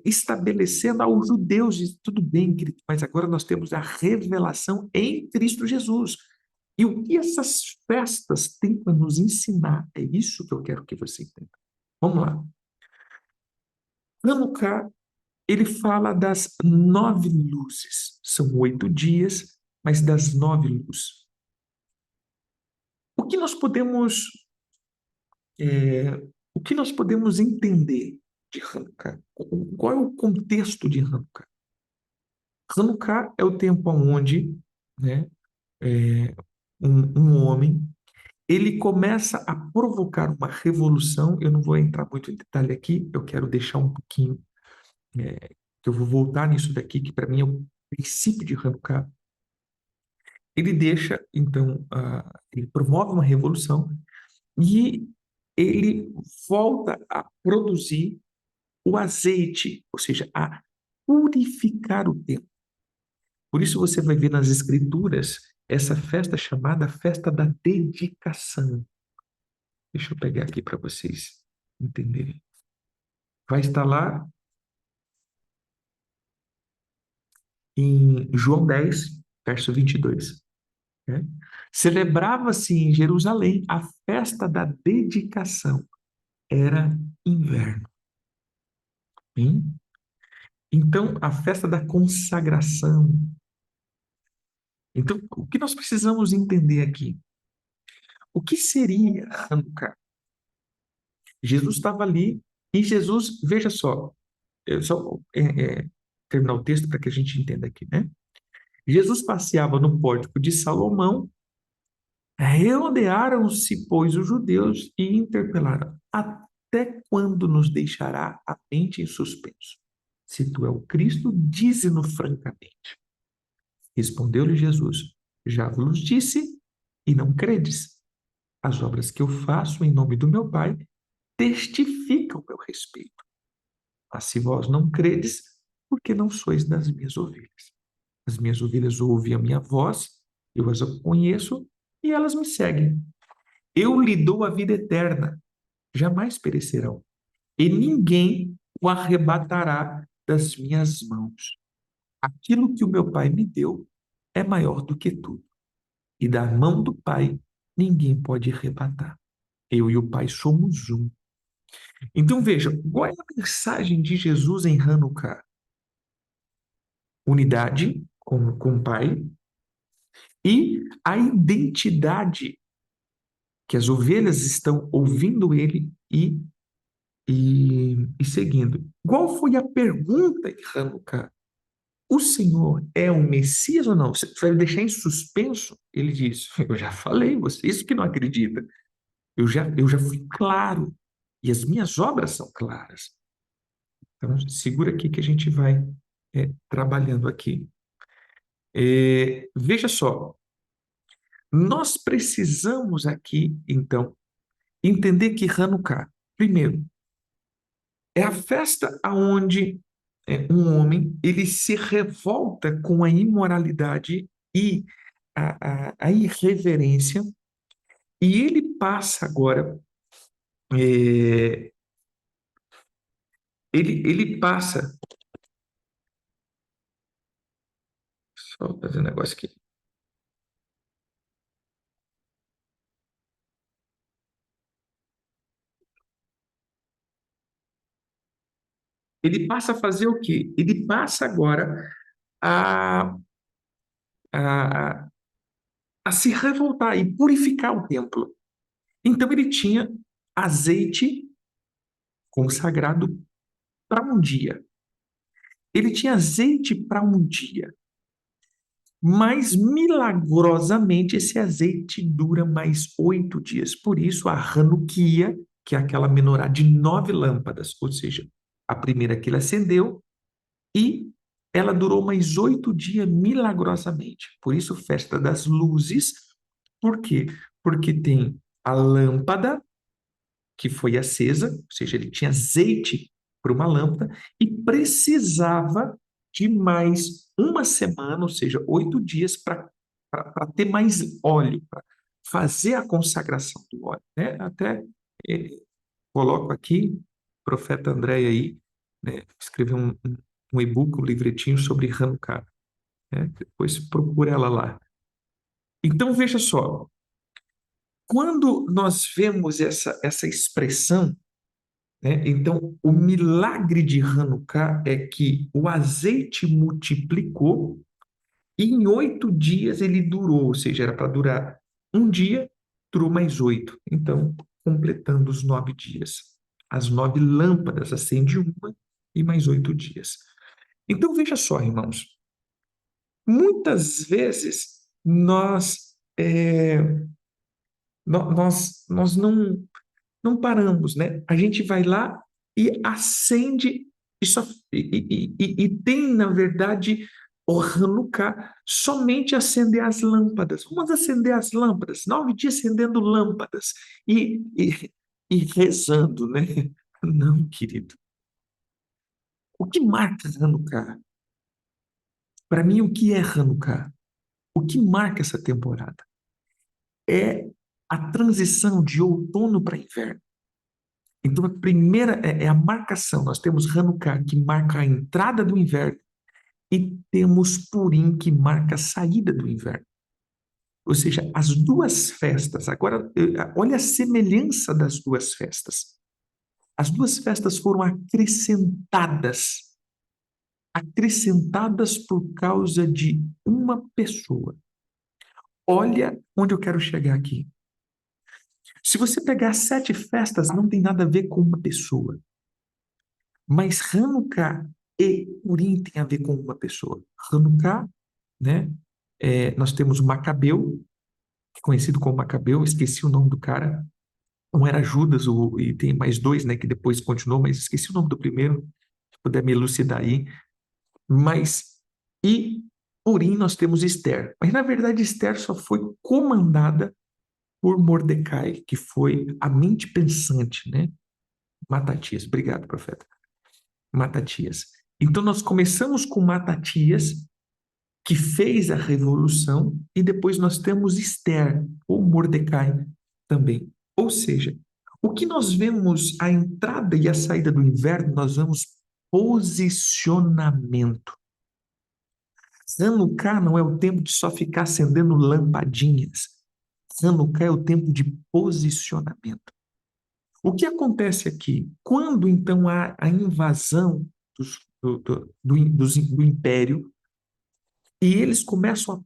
estabelecendo aos judeus, diz, tudo bem, querido, mas agora nós temos a revelação em Cristo Jesus. E o que essas festas têm para nos ensinar? É isso que eu quero que você entenda. Vamos lá. Hanukkah, ele fala das 9 luzes. São 8 dias, mas das 9 luzes. O que nós podemos, o que nós podemos entender de Hanukkah? Qual é o contexto de Hanukkah? Hanukkah é o tempo onde, né, é, um homem ele começa a provocar uma revolução. Eu não vou entrar muito em detalhe aqui, eu quero deixar um pouquinho, que eu vou voltar nisso daqui, que para mim é o princípio de Hanukkah. Ele deixa, então, ele promove uma revolução e ele volta a produzir o azeite, ou seja, a purificar o templo. Por isso você vai ver nas escrituras essa festa chamada festa da dedicação. Deixa eu pegar aqui para vocês. entenderem. Vai estar lá em João 10, verso 22. Né? Celebrava-se em Jerusalém a festa da dedicação. Era inverno. Hein? Então, a festa da consagração. Então, o que nós precisamos entender aqui? O que seria Hanukkah? Jesus estava ali e Jesus, veja só, eu só terminar o texto para que a gente entenda aqui, né? Jesus passeava no pórtico de Salomão, rodearam-se, pois, os judeus e interpelaram: até quando nos deixará a mente em suspenso? Se tu é o Cristo, dize-no francamente. Respondeu-lhe Jesus: já vos disse e não credes. As obras que eu faço em nome do meu Pai testificam meu respeito. Mas se vós não credes, porque não sois das minhas ovelhas. As minhas ovelhas ouvem a minha voz, eu as conheço e elas me seguem. Eu lhe dou a vida eterna, jamais perecerão, e ninguém o arrebatará das minhas mãos. Aquilo que o meu Pai me deu é maior do que tudo, e da mão do Pai ninguém pode arrebatar. Eu e o Pai somos um. Então veja, qual é a mensagem de Jesus em Hanukkah? Unidade com o Pai e a identidade que as ovelhas estão ouvindo ele e seguindo. Qual foi a pergunta em Hanukkah? O Senhor é o Messias ou não? Você vai deixar em suspenso? Ele diz: eu já falei, vocês que não acreditam. Eu já fui claro. E as minhas obras são claras. Então, segura aqui que a gente vai trabalhando aqui. Veja só, nós precisamos aqui, então, entender que Hanukkah, primeiro, é a festa aonde um homem ele se revolta com a imoralidade e a irreverência, e ele passa agora, é, ele passa, só fazer um negócio aqui, ele passa a fazer o quê? Ele passa agora a, a, a se revoltar e purificar o templo. Então ele tinha azeite consagrado para um dia. Ele tinha azeite para um dia. Mas milagrosamente esse azeite dura mais 8 dias. Por isso a Hanukkah, que é aquela menorá de 9 lâmpadas, ou seja, a primeira que ele acendeu e ela durou mais 8 dias milagrosamente. Por isso festa das luzes. Por quê? Porque tem a lâmpada que foi acesa, ou seja, ele tinha azeite para uma lâmpada e precisava de mais uma semana, ou seja, 8 dias para ter mais óleo, para fazer a consagração do óleo. Né? Até eh, coloco aqui, o profeta André aí, né, escreveu um e-book, um livretinho sobre Hanukkah. Né? Depois procura ela lá. Então, veja só, quando nós vemos essa expressão, né? Então, o milagre de Hanukkah é que o azeite multiplicou e em 8 dias ele durou, ou seja, era para durar um dia, durou mais 8. Então, completando os 9 dias. As 9 lâmpadas acende uma e mais 8 dias. Então, veja só, irmãos, muitas vezes nós não paramos, né? A gente vai lá e acende e, só, e tem, na verdade, o Hanukkah somente acender as lâmpadas. Vamos acender as lâmpadas, 9 dias acendendo lâmpadas e rezando, né? Não, querido. O que marca Hanukkah? Para mim, o que é Hanukkah? O que marca essa temporada? É a transição de outono para inverno. Então, a primeira é a marcação. Nós temos Hanukkah, que marca a entrada do inverno, e temos Purim, que marca a saída do inverno. Ou seja, as duas festas. Agora, olha a semelhança das duas festas. As duas festas foram acrescentadas por causa de uma pessoa. Olha onde eu quero chegar aqui. Se você pegar as 7 festas, não tem nada a ver com uma pessoa. Mas Hanukkah e Purim tem a ver com uma pessoa. Hanukkah, né? Nós temos o Macabeu, conhecido como Macabeu, esqueci o nome do cara. Um era Judas, e tem mais dois, né, que depois continuou, mas esqueci o nome do primeiro, se puder me elucidar aí. Mas, e Purim nós temos Esther. Mas, na verdade, Esther só foi comandada por Mordecai, que foi a mente pensante, né? Matatias. Obrigado, profeta. Matatias. Então, nós começamos com Matatias, que fez a revolução, e depois nós temos Esther, ou Mordecai também. Ou seja, o que nós vemos a entrada e a saída do inverno, nós vemos posicionamento. Hanukkah não é o tempo de só ficar acendendo lampadinhas. Hanukkah é o tempo de posicionamento. O que acontece aqui? Quando então há a invasão do império, e eles começam a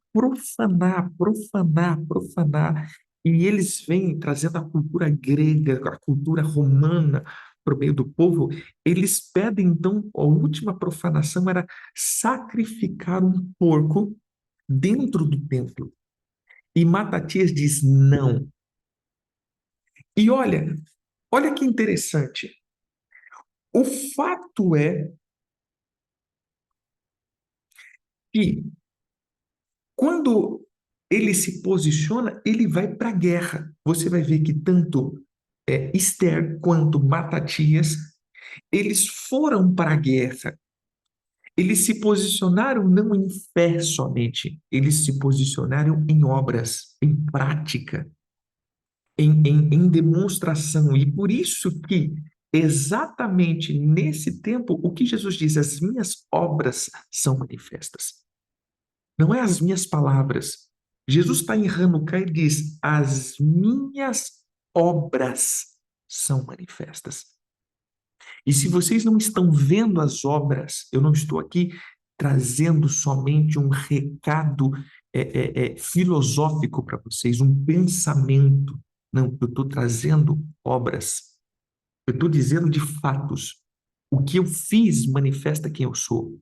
profanar, e eles vêm trazendo a cultura grega, a cultura romana para o meio do povo. Eles pedem, então, a última profanação era sacrificar um porco dentro do templo. E Matatias diz não. E olha que interessante. O fato é que quando ele se posiciona, ele vai para a guerra. Você vai ver que tanto Esther quanto Matatias, eles foram para a guerra. Eles se posicionaram não em fé somente, eles se posicionaram em obras, em prática, em demonstração. E por isso que, exatamente nesse tempo, o que Jesus diz, as minhas obras são manifestas. Não é as minhas palavras. Jesus está em Hanukkah e diz: as minhas obras são manifestas. E se vocês não estão vendo as obras, eu não estou aqui trazendo somente um recado filosófico para vocês, um pensamento. Não, eu estou trazendo obras. Eu estou dizendo de fatos. O que eu fiz manifesta quem eu sou.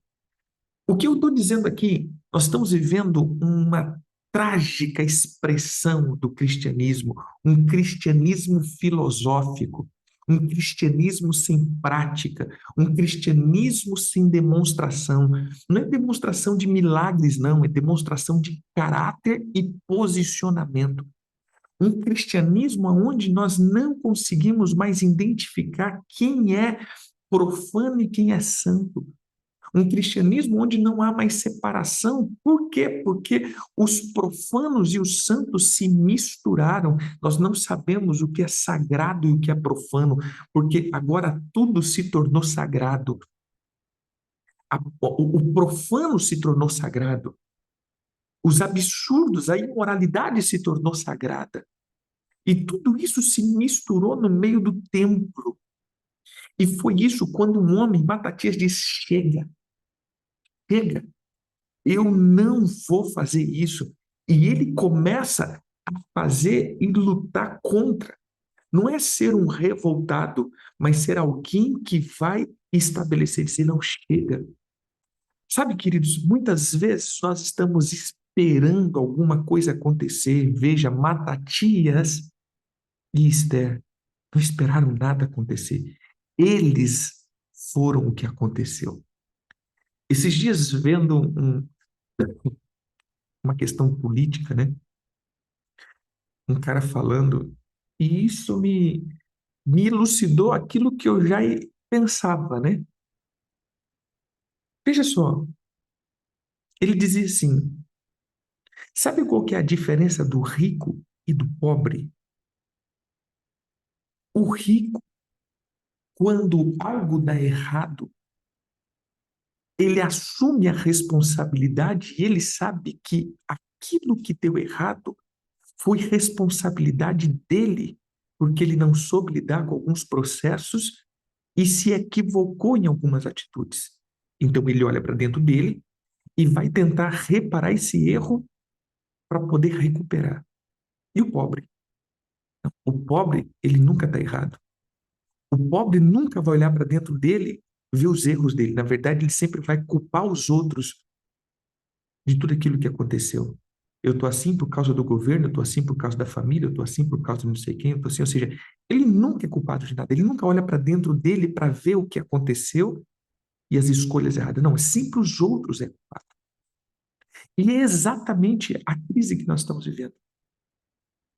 O que eu estou dizendo aqui, nós estamos vivendo uma trágica expressão do cristianismo, um cristianismo filosófico, um cristianismo sem prática, um cristianismo sem demonstração. Não é demonstração de milagres, não, é demonstração de caráter e posicionamento. Um cristianismo onde nós não conseguimos mais identificar quem é profano e quem é santo. Um cristianismo onde não há mais separação. Por quê? Porque os profanos e os santos se misturaram. Nós não sabemos o que é sagrado e o que é profano, porque agora tudo se tornou sagrado. O profano se tornou sagrado. Os absurdos, a imoralidade se tornou sagrada. E tudo isso se misturou no meio do templo. E foi isso quando um homem, Matatias, diz: chega, chega. Eu não vou fazer isso. E ele começa a fazer e lutar contra. Não é ser um revoltado, mas ser alguém que vai estabelecer. Se não chega. Sabe, queridos, muitas vezes nós estamos esperando alguma coisa acontecer. Veja, Matatias e Esther não esperaram nada acontecer. Eles foram o que aconteceu. Esses dias, vendo uma questão política, né? Um cara falando, e isso me elucidou aquilo que eu já pensava, né? Veja só, ele dizia assim: sabe qual que é a diferença do rico e do pobre? O rico quando algo dá errado, ele assume a responsabilidade e ele sabe que aquilo que deu errado foi responsabilidade dele, porque ele não soube lidar com alguns processos e se equivocou em algumas atitudes. Então ele olha para dentro dele e vai tentar reparar esse erro para poder recuperar. E o pobre? O pobre, ele nunca está errado. O pobre nunca vai olhar para dentro dele, ver os erros dele. Na verdade, ele sempre vai culpar os outros de tudo aquilo que aconteceu. Eu estou assim por causa do governo, eu estou assim por causa da família, eu estou assim por causa de não sei quem, eu estou assim. Ou seja, ele nunca é culpado de nada, ele nunca olha para dentro dele para ver o que aconteceu e as escolhas erradas. Não, é sempre os outros é culpado. E é exatamente a crise que nós estamos vivendo.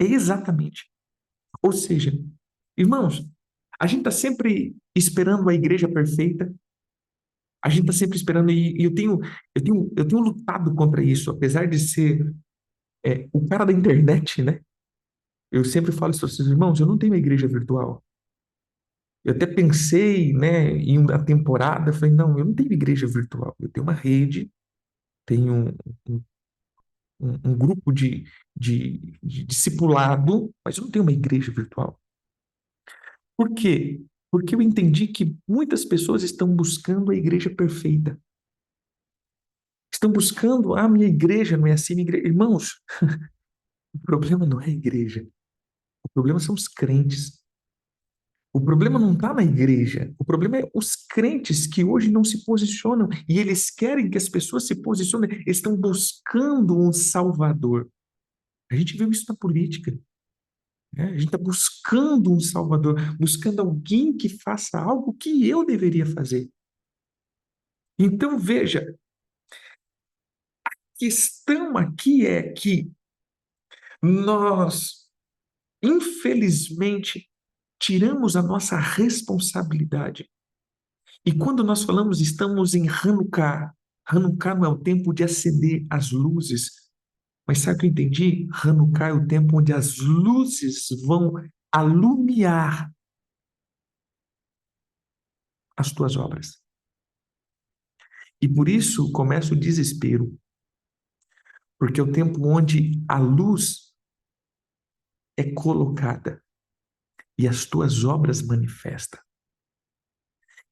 É exatamente. Ou seja, irmãos, a gente está sempre esperando a igreja perfeita, a gente está sempre esperando, e eu tenho lutado contra isso, apesar de ser o cara da internet, né? Eu sempre falo isso para os irmãos, eu não tenho uma igreja virtual. Eu até pensei, né, em uma temporada, falei, não, eu não tenho igreja virtual. Eu tenho uma rede, tenho um, um grupo de discipulado, mas eu não tenho uma igreja virtual. Por quê? Porque eu entendi que muitas pessoas estão buscando a igreja perfeita. Estão buscando, minha igreja não é assim, minha igreja. Irmãos, o problema não é a igreja. O problema são os crentes. O problema não está na igreja. O problema é os crentes que hoje não se posicionam e eles querem que as pessoas se posicionem. Eles estão buscando um salvador. A gente viu isso na política, né? A gente está buscando um salvador, buscando alguém que faça algo que eu deveria fazer. Então, veja, a questão aqui é que nós, infelizmente, tiramos a nossa responsabilidade. E quando nós falamos estamos em Hanukkah, Hanukkah não é o tempo de acender as luzes, mas sabe o que eu entendi? Hanukkah é o tempo onde as luzes vão alumiar as tuas obras. E por isso começa o desespero, porque é o tempo onde a luz é colocada e as tuas obras manifestam.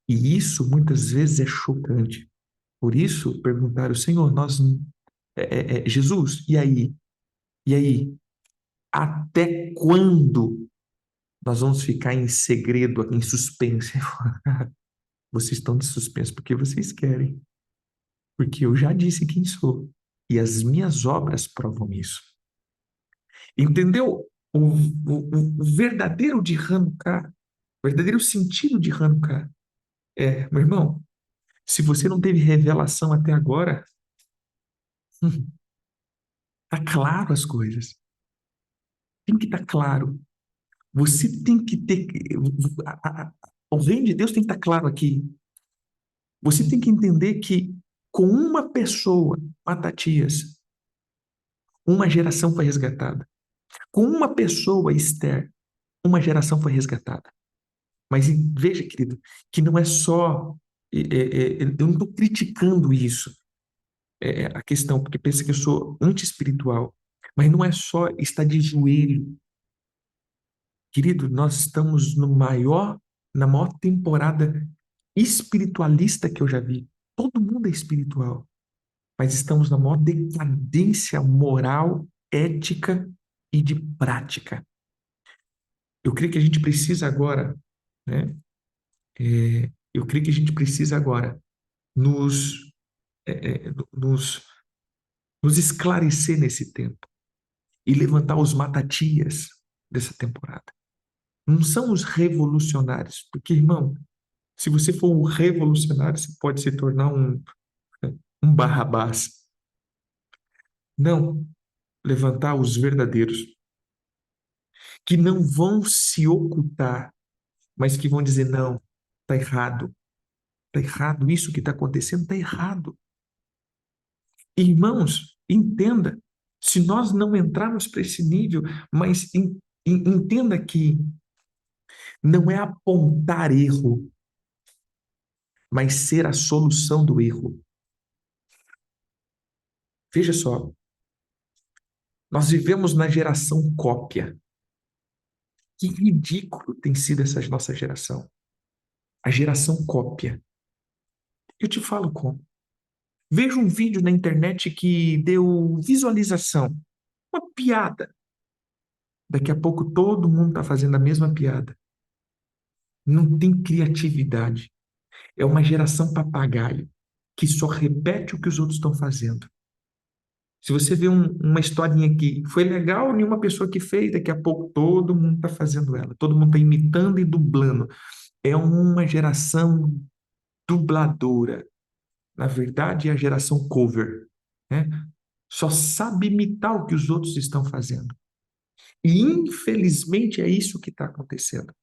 E isso muitas vezes é chocante. Por isso perguntaram, Senhor, Jesus, e aí? E aí? Até quando nós vamos ficar em segredo, em suspense? Vocês estão de suspense porque vocês querem. Porque eu já disse quem sou. E as minhas obras provam isso. Entendeu? O verdadeiro de Hanukkah, o verdadeiro sentido de Hanukkah meu irmão, se você não teve revelação até agora, tá claro as coisas. Tem que estar claro. Você tem que ter. O reino de Deus tem que estar claro aqui. Você tem que entender que com uma pessoa, Matatias, uma geração foi resgatada. Com uma pessoa, Esther, uma geração foi resgatada. Mas veja, querido, que não é só. Eu não estou criticando isso, a questão, porque pensa que eu sou anti-espiritual. Mas não é só estar de joelho. Querido, nós estamos na maior temporada espiritualista que eu já vi. Todo mundo é espiritual, mas estamos na maior decadência moral, ética e de prática. Eu creio que a gente precisa agora, né? Eu creio que a gente precisa agora nos, é, é, nos, nos esclarecer nesse tempo e levantar os matatias dessa temporada. Não são os revolucionários, porque, irmão, se você for um revolucionário, você pode se tornar um Barrabás. Não, levantar os verdadeiros, que não vão se ocultar, mas que vão dizer: não, está errado, isso que está acontecendo está errado. Irmãos, entenda, se nós não entrarmos para esse nível, mas entenda que Não é apontar erro, mas ser a solução do erro. Veja só, nós vivemos na geração cópia. Que ridículo tem sido essa nossa geração. A geração cópia. Eu te falo como. Veja um vídeo na internet que deu visualização. Uma piada. Daqui a pouco todo mundo está fazendo a mesma piada. Não tem criatividade. É uma geração papagaio que só repete o que os outros estão fazendo. Se você vê uma historinha que foi legal, nenhuma pessoa que fez, daqui a pouco todo mundo está fazendo ela. Todo mundo está imitando e dublando. É uma geração dubladora. Na verdade, é a geração cover, né? Só sabe imitar o que os outros estão fazendo. E, infelizmente, é isso que está acontecendo.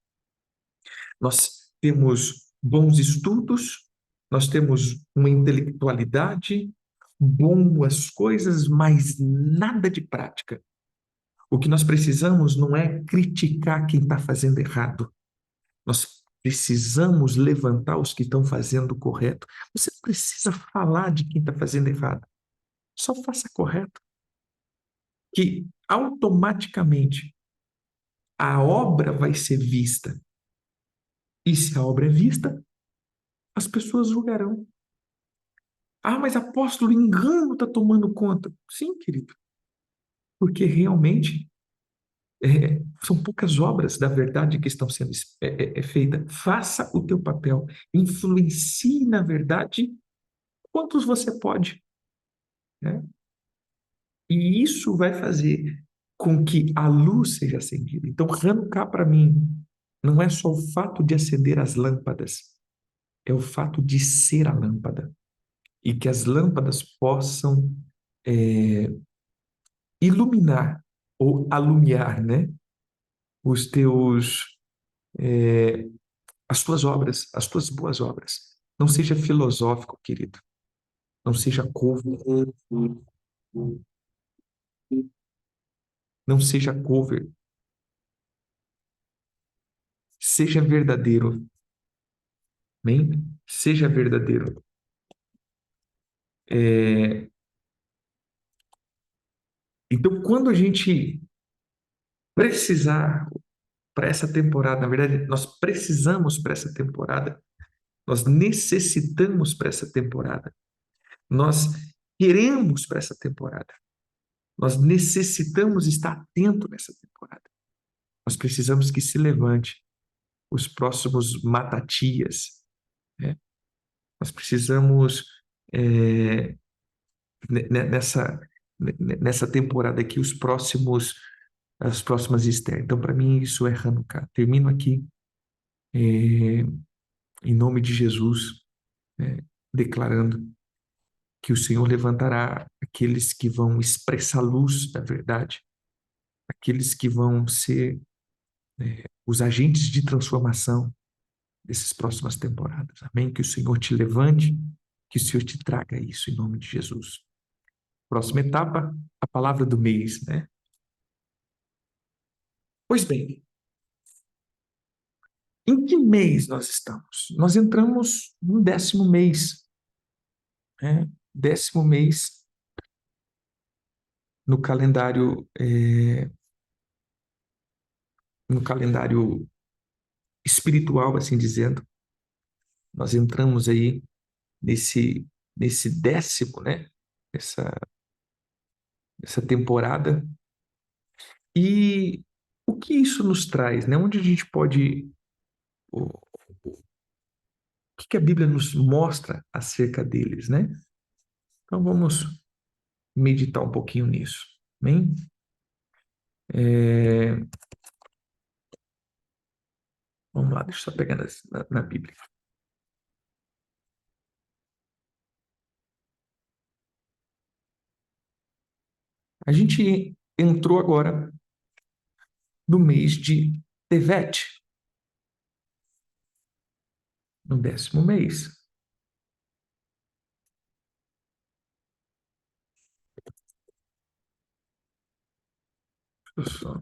Nós temos bons estudos, nós temos uma intelectualidade, boas coisas, mas nada de prática. O que nós precisamos não é criticar quem está fazendo errado. Nós precisamos levantar os que estão fazendo o correto. Você não precisa falar de quem está fazendo errado. Só faça correto. Que automaticamente a obra vai ser vista. E se a obra é vista, as pessoas julgarão. Ah, mas apóstolo, engano está tomando conta. Sim, querido, porque realmente são poucas obras da verdade que estão sendo feitas. Faça o teu papel, influencie na verdade quantos você pode, né? E isso vai fazer com que a luz seja acendida. Então, Hanukkah para mim não é só o fato de acender as lâmpadas, é o fato de ser a lâmpada e que as lâmpadas possam é, iluminar ou alumiar, né, os teus, é, as tuas obras, as tuas boas obras. Não seja filosófico, querido. Não seja cover. Não seja cover. Seja verdadeiro. Amém? Seja verdadeiro. É, então, quando a gente precisar para essa temporada, na verdade, nós precisamos para essa temporada, nós necessitamos para essa temporada, nós queremos para essa temporada, nós necessitamos estar atento nessa temporada. Nós precisamos que se levante os próximos Matatias, né? Nós precisamos, é, nessa, nessa temporada aqui, as próximas Esther. Então, para mim, isso é Hanukkah. Termino aqui, é, em nome de Jesus, é, declarando que o Senhor levantará aqueles que vão expressar a luz da verdade, aqueles que vão ser os agentes de transformação dessas próximas temporadas. Amém? Que o Senhor te levante, que o Senhor te traga isso em nome de Jesus. Próxima etapa, a palavra do mês, né? Pois bem, em que mês nós estamos? Nós entramos no 10º mês, né? 10º mês no calendário, no calendário espiritual, assim dizendo. Nós entramos aí nesse 10º, né? Essa, essa temporada. E o que isso nos traz, né? Onde a gente pode, o que a Bíblia nos mostra acerca deles, né? Então vamos meditar um pouquinho nisso, amém? É, vamos lá, deixa eu só pegar na Bíblia. A gente entrou agora no mês de Tevet, no 10º mês. Deixa eu só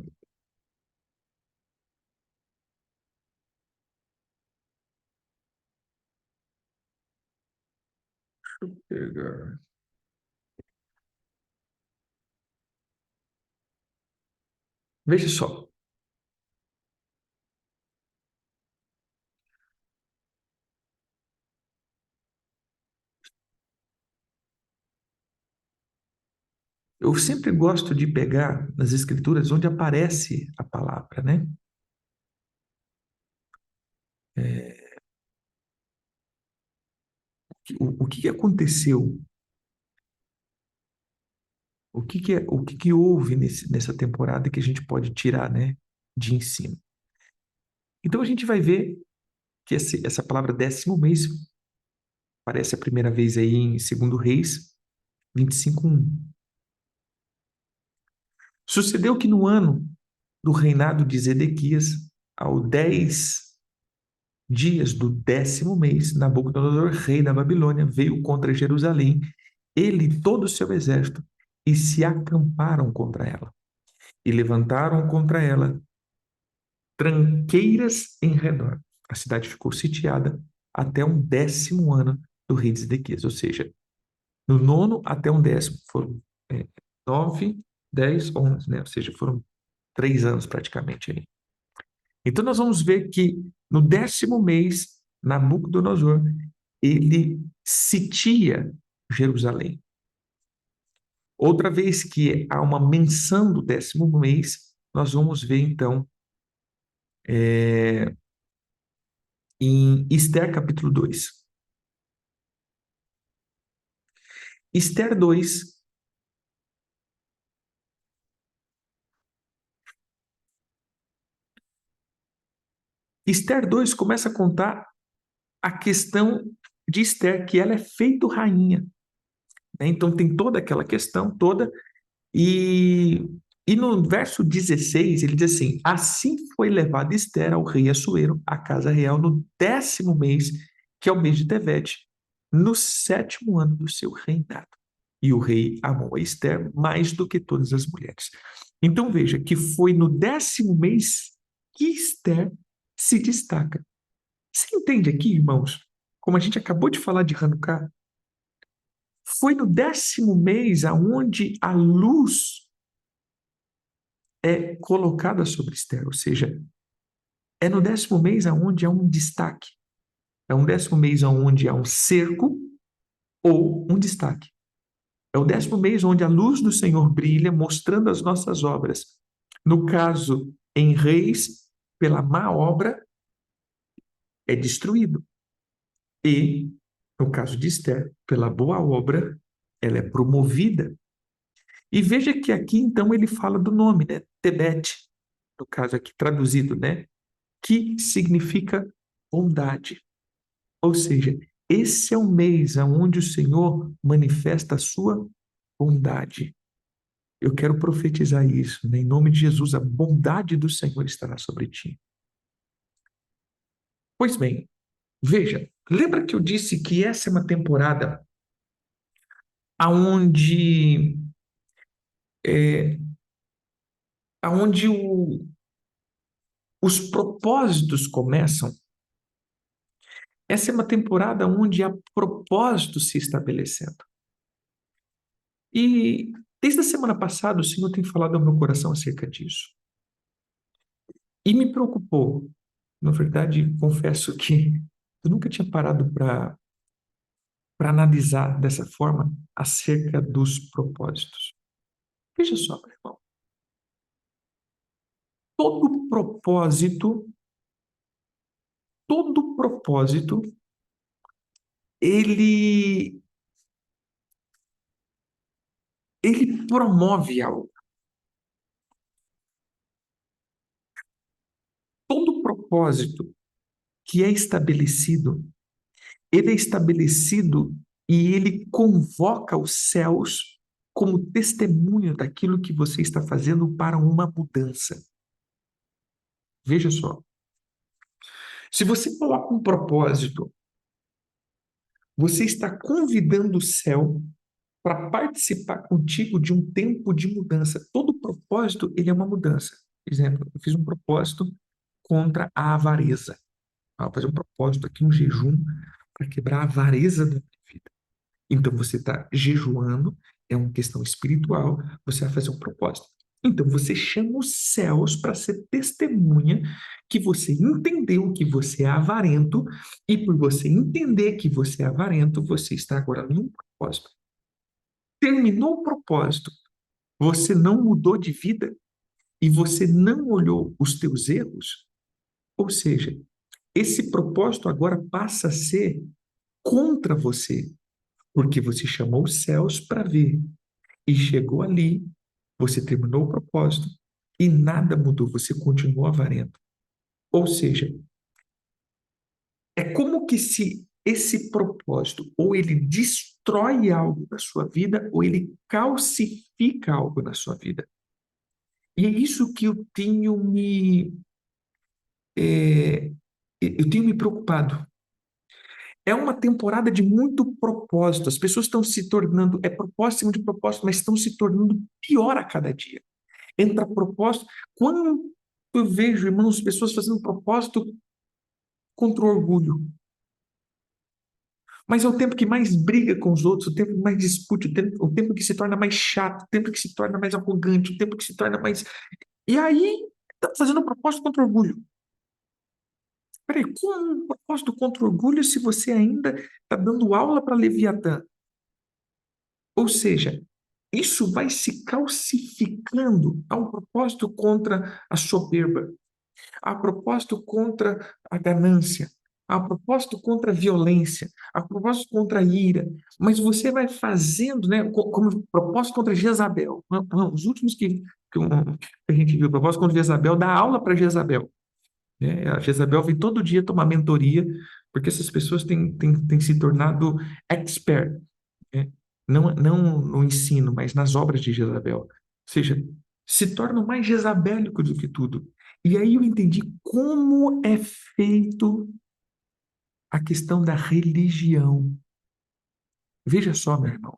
Pegar. Veja só, eu sempre gosto de pegar nas escrituras onde aparece a palavra, né? É, o que que aconteceu? O que que houve nessa temporada que a gente pode tirar, né, de ensino? Então a gente vai ver que essa palavra 10º mês aparece a primeira vez aí em 2 Reis 25:1. Sucedeu que no ano do reinado de Zedequias, ao 10 dias do 10º mês, Nabucodonosor, rei da Babilônia, veio contra Jerusalém, ele e todo o seu exército, e se acamparam contra ela. E levantaram contra ela tranqueiras em redor. A cidade ficou sitiada até um 10º ano do rei de Zedequias, ou seja, no nono até um 10º, foram 9, 10, 11, né? Ou seja, foram 3 anos praticamente aí. Então nós vamos ver que no 10º mês, Nabucodonosor, ele sitia Jerusalém. Outra vez que há uma menção do 10º mês, nós vamos ver então é, em Esther capítulo 2. Esther 2, Esther 2 começa a contar a questão de Esther, que ela é feito rainha, né? Então tem toda aquela questão toda, e, e no verso 16 ele diz assim: assim foi levada Esther ao rei Assuero, à casa real, no 10º mês, que é o mês de Tevete, no 7º ano do seu reinado. E o rei amou a Esther mais do que todas as mulheres. Então veja que foi no 10º mês que Esther se destaca. Você entende aqui, irmãos? Como a gente acabou de falar de Hanukkah, foi no 10º mês aonde a luz é colocada sobre Esther, ou seja, é no 10º mês aonde há um destaque, é um 10º mês aonde há um cerco ou um destaque. É o 10º mês onde a luz do Senhor brilha, mostrando as nossas obras. No caso, em Reis, pela má obra, é destruído. E, no caso de Esther, pela boa obra, ela é promovida. E veja que aqui, então, ele fala do nome, né? Tebete, no caso aqui traduzido, né? Que significa bondade. Ou seja, esse é o mês onde o Senhor manifesta a sua bondade. Eu quero profetizar isso, né? Em nome de Jesus, a bondade do Senhor estará sobre ti. Pois bem, veja, lembra que eu disse que essa é uma temporada aonde é, aonde os propósitos começam? Essa é uma temporada onde há propósitos se estabelecendo. E desde a semana passada o Senhor tem falado ao meu coração acerca disso. E me preocupou. Na verdade, confesso que eu nunca tinha parado para analisar dessa forma acerca dos propósitos. Veja só, meu irmão. Todo propósito, todo propósito, ele, ele promove algo. Todo propósito que é estabelecido, ele é estabelecido e ele convoca os céus como testemunho daquilo que você está fazendo para uma mudança. Veja só, se você coloca um propósito, você está convidando o céu para participar contigo de um tempo de mudança. Todo propósito, ele é uma mudança. Por exemplo, eu fiz um propósito contra a avareza. Vou fazer um propósito aqui, um jejum, para quebrar a avareza da minha vida. Então você está jejuando, é uma questão espiritual, você vai fazer um propósito. Então você chama os céus para ser testemunha que você entendeu que você é avarento, e por você entender que você é avarento, você está agora num propósito. Terminou o propósito, você não mudou de vida e você não olhou os teus erros, ou seja, esse propósito agora passa a ser contra você, porque você chamou os céus para ver e chegou ali, você terminou o propósito e nada mudou, você continuou avarento. Ou seja, é como que se esse propósito ou ele destrói algo na sua vida ou ele calcifica algo na sua vida. E é isso que eu tenho me preocupado. É uma temporada de muito propósito. As pessoas estão se tornando, é propósito de propósito, mas estão se tornando pior a cada dia. Entra propósito. Quando eu vejo, irmãos, pessoas fazendo propósito contra o orgulho, mas é o tempo que mais briga com os outros, o tempo que mais discute, o tempo que se torna mais chato, o tempo que se torna mais arrogante, o tempo que se torna mais. E aí, está fazendo um propósito contra o orgulho. Peraí, como um propósito contra o orgulho se você ainda está dando aula para Leviatã? Ou seja, isso vai se calcificando a um propósito contra a soberba, a propósito contra a ganância, a propósito contra a violência, a propósito contra a ira, mas você vai fazendo, né, como propósito contra Jezabel. Os últimos que a gente viu, propósito contra Jezabel, dá aula para Jezabel. Né? A Jezabel vem todo dia tomar mentoria, porque essas pessoas têm se tornado expert, né? Não no ensino, mas nas obras de Jezabel. Ou seja, se tornam mais jezabélicos do que tudo. E aí eu entendi como é feito a questão da religião. Veja só, meu irmão.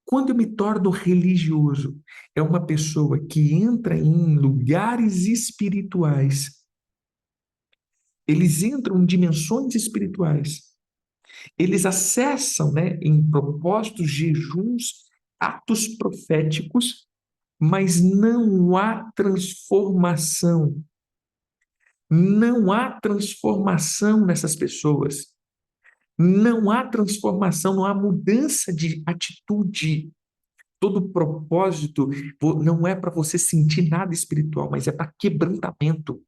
Quando eu me torno religioso, é uma pessoa que entra em lugares espirituais. Eles entram em dimensões espirituais. Eles acessam, né, em propósitos, jejuns, atos proféticos, mas não há transformação. Não há transformação nessas pessoas. Não há transformação, não há mudança de atitude. Todo propósito não é para você sentir nada espiritual, mas é para quebrantamento.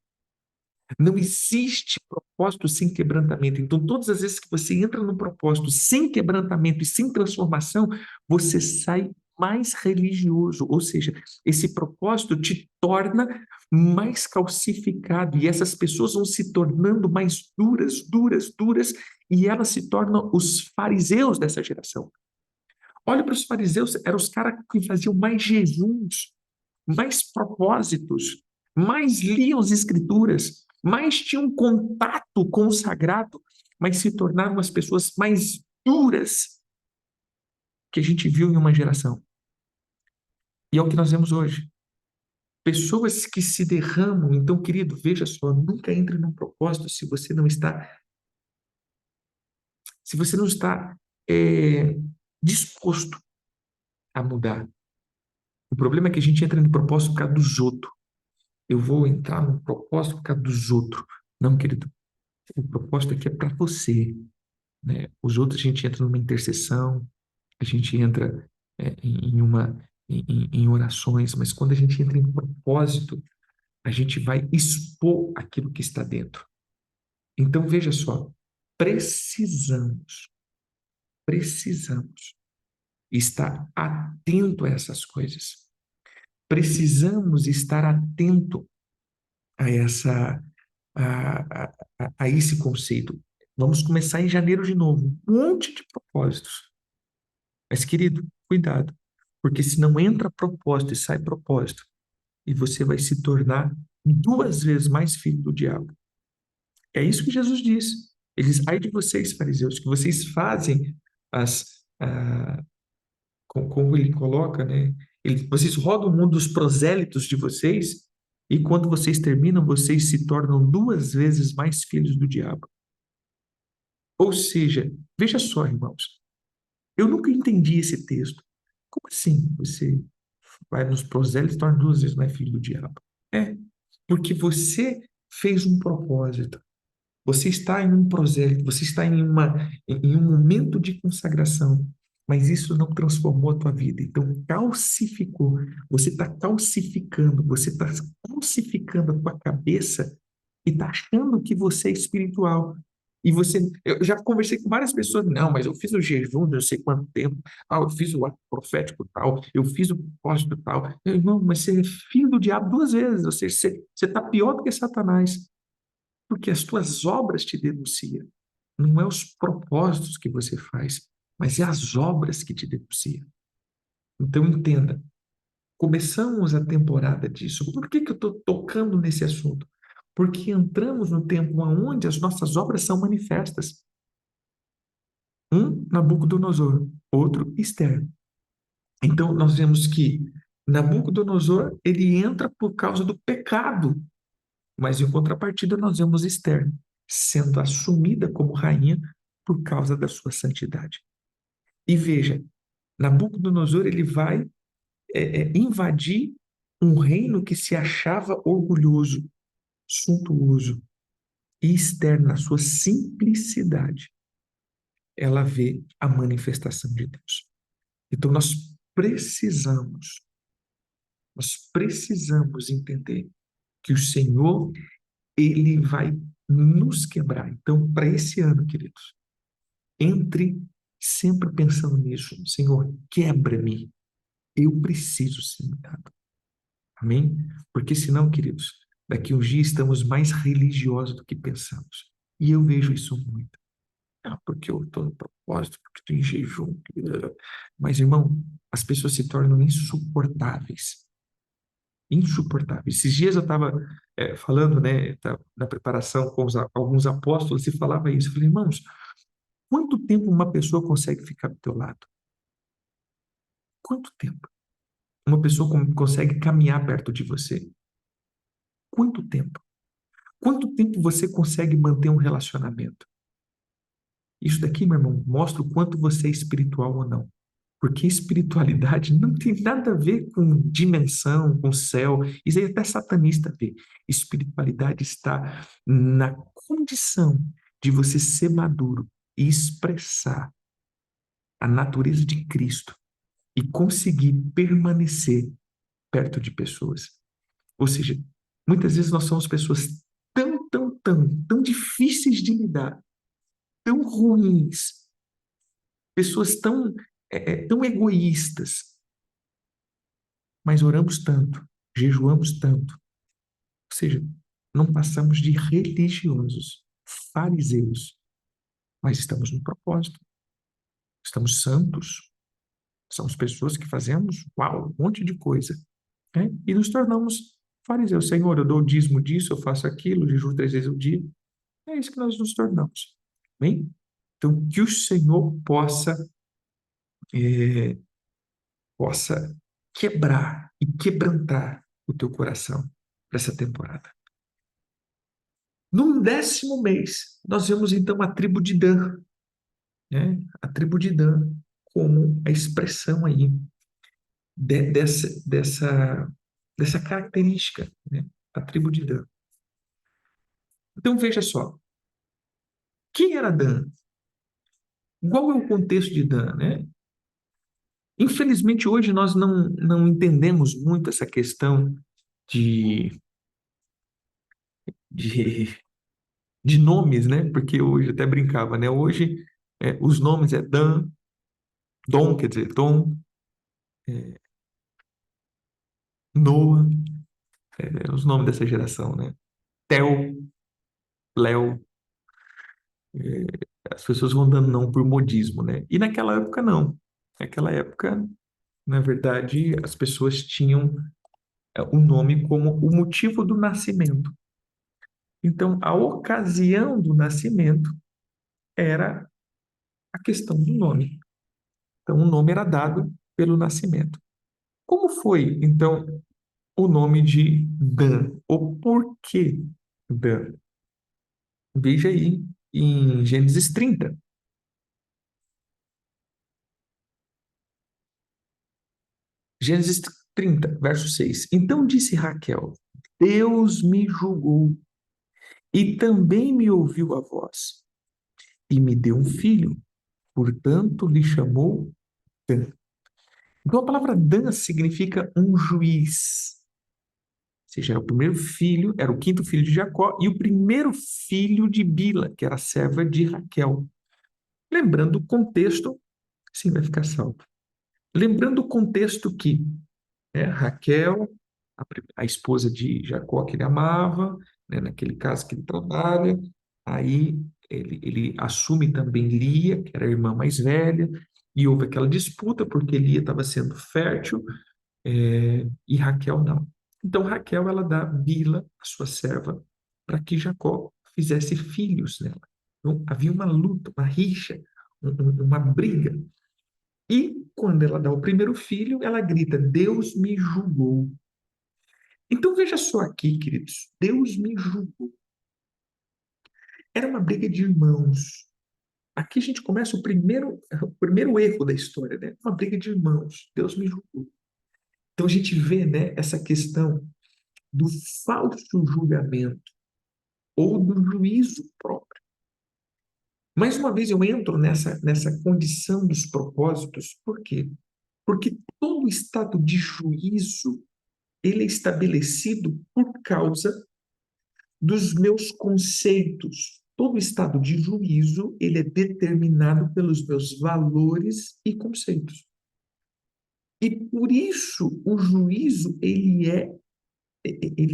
Não existe propósito sem quebrantamento. Então, todas as vezes que você entra num propósito sem quebrantamento e sem transformação, você sai mais religioso. Ou seja, esse propósito te torna mais calcificado e essas pessoas vão se tornando mais duras, duras, duras, e elas se tornam os fariseus dessa geração. Olha para os fariseus, eram os caras que faziam mais jejuns, mais propósitos, mais liam as escrituras, mais tinham contato com o sagrado, mas se tornaram as pessoas mais duras que a gente viu em uma geração. E é o que nós vemos hoje. Pessoas que se derramam. Então, querido, veja só, nunca entre num propósito se você não está disposto a mudar. O problema é que a gente entra no propósito por causa dos outros. Eu vou entrar no propósito por causa dos outros. Não, querido, o propósito aqui é para você, né? Os outros a gente entra numa intercessão, a gente entra em orações, mas quando a gente entra em propósito, a gente vai expor aquilo que está dentro. Então veja só, precisamos, precisamos estar atento a essas coisas. Precisamos estar atento a essa a esse conceito. Vamos começar em janeiro de novo. Um monte de propósitos. Mas, querido, cuidado. Porque se não entra propósito e sai propósito, e você vai se tornar 2 vezes mais filho do diabo. É isso que Jesus diz. Eles, ai de vocês, fariseus, que vocês fazem as. Como ele coloca, né? Vocês rodam o mundo dos prosélitos de vocês, e quando vocês terminam, vocês se tornam 2 vezes mais filhos do diabo. Ou seja, veja só, irmãos, Eu nunca entendi esse texto. Como assim? Você vai nos prosélitos e torna duas vezes mais filho do diabo? É, porque você fez um propósito. Você está em um prosélito, você está em um momento de consagração, mas isso não transformou a tua vida. Então, calcificou. Você está calcificando, você está calcificando a tua cabeça e está achando que você é espiritual. E você, eu já conversei com várias pessoas, não, mas eu fiz o jejum de não sei quanto tempo, eu fiz o ato profético tal, eu fiz o propósito tal. Irmão, mas você é filho do diabo duas vezes, ou seja, você está pior do que Satanás. Porque as tuas obras te denunciam. Não é os propósitos que você faz, mas é as obras que te denunciam. Então entenda, começamos a temporada disso. Por que que eu estou tocando nesse assunto? Porque entramos no tempo onde as nossas obras são manifestas. Um, Nabucodonosor, outro, Esther. Então nós vemos que Nabucodonosor, ele entra por causa do pecado. Mas em contrapartida, nós vemos Esther sendo assumida como rainha por causa da sua santidade. E veja, Nabucodonosor ele vai invadir um reino que se achava orgulhoso, suntuoso. E Esther, na sua simplicidade, ela vê a manifestação de Deus. Então nós precisamos entender que o Senhor, ele vai nos quebrar. Então, para esse ano, queridos, entre sempre pensando nisso. Senhor, quebra-me. Eu preciso ser mudado. Amém? Porque senão, queridos, daqui uns dias estamos mais religiosos do que pensamos. E eu vejo isso muito. Ah, porque eu estou no propósito, porque estou em jejum. Mas, irmão, as pessoas se tornam insuportáveis. Insuportáveis. Esses dias eu estava falando, né, na preparação com alguns apóstolos e falava isso. Eu falei, irmãos, quanto tempo uma pessoa consegue ficar do teu lado? Quanto tempo uma pessoa consegue caminhar perto de você? Quanto tempo? Quanto tempo você consegue manter um relacionamento? Isso daqui, meu irmão, mostra o quanto você é espiritual ou não. Porque espiritualidade não tem nada a ver com dimensão, com céu. Isso aí até satanista vê. Espiritualidade está na condição de você ser maduro e expressar a natureza de Cristo e conseguir permanecer perto de pessoas. Ou seja, muitas vezes nós somos pessoas tão difíceis de lidar, tão ruins, pessoas tão egoístas, mas oramos tanto, jejuamos tanto. Ou seja, não passamos de religiosos, fariseus, mas estamos no propósito, estamos santos, somos pessoas que fazemos, uau, um monte de coisa, né? E nos tornamos fariseus. Senhor, eu dou o dízimo disso, eu faço aquilo, jejuo 3 vezes ao dia. É isso que nós nos tornamos. Bem? Então, que o Senhor eh, possa quebrar e quebrantar o teu coração para essa temporada. No 10º mês, nós vemos então a tribo de Dan, né? A tribo de Dan como a expressão aí dessa característica, né? A tribo de Dan. Então veja só, quem era Dan? Qual é o contexto de Dan, né? Infelizmente, hoje nós não entendemos muito essa questão de, de, de nomes, né? Porque hoje até brincava, né? Hoje os nomes é Dan, Dom, quer dizer, Dom, Noah, os nomes dessa geração, né? Theo, Léo, é, as pessoas vão dando não por modismo, né? E naquela época não. Naquela época, na verdade, as pessoas tinham o nome como o motivo do nascimento. Então, a ocasião do nascimento era a questão do nome. Então, o nome era dado pelo nascimento. Como foi, então, o nome de Dan? O porquê Dan? Veja aí em Gênesis 30. Gênesis 30, verso 6. Então disse Raquel: Deus me julgou e também me ouviu a voz e me deu um filho, portanto lhe chamou Dan. Então a palavra Dan significa um juiz. Ou seja, era o primeiro filho, era o quinto filho de Jacó e o primeiro filho de Bila, que era a serva de Raquel. Lembrando o contexto, sim, vai ficar salvo. Lembrando o contexto que Raquel, a esposa de Jacó que ele amava, né, naquele caso que ele trabalha, aí ele assume também Lia, que era a irmã mais velha, e houve aquela disputa porque Lia estava sendo fértil, e Raquel não. Então Raquel ela dá Bila, a sua serva, para que Jacó fizesse filhos nela. Então havia uma luta, uma rixa, uma briga. E quando ela dá o primeiro filho, ela grita: Deus me julgou. Então veja só aqui, queridos, Deus me julgou. Era uma briga de irmãos. Aqui a gente começa o primeiro erro da história, né? Uma briga de irmãos. Deus me julgou. Então a gente vê, né, essa questão do falso julgamento ou do juízo próprio. Mais uma vez eu entro nessa condição dos propósitos, por quê? Porque todo estado de juízo ele é estabelecido por causa dos meus conceitos. Todo estado de juízo, ele é determinado pelos meus valores e conceitos. E por isso o juízo, ele é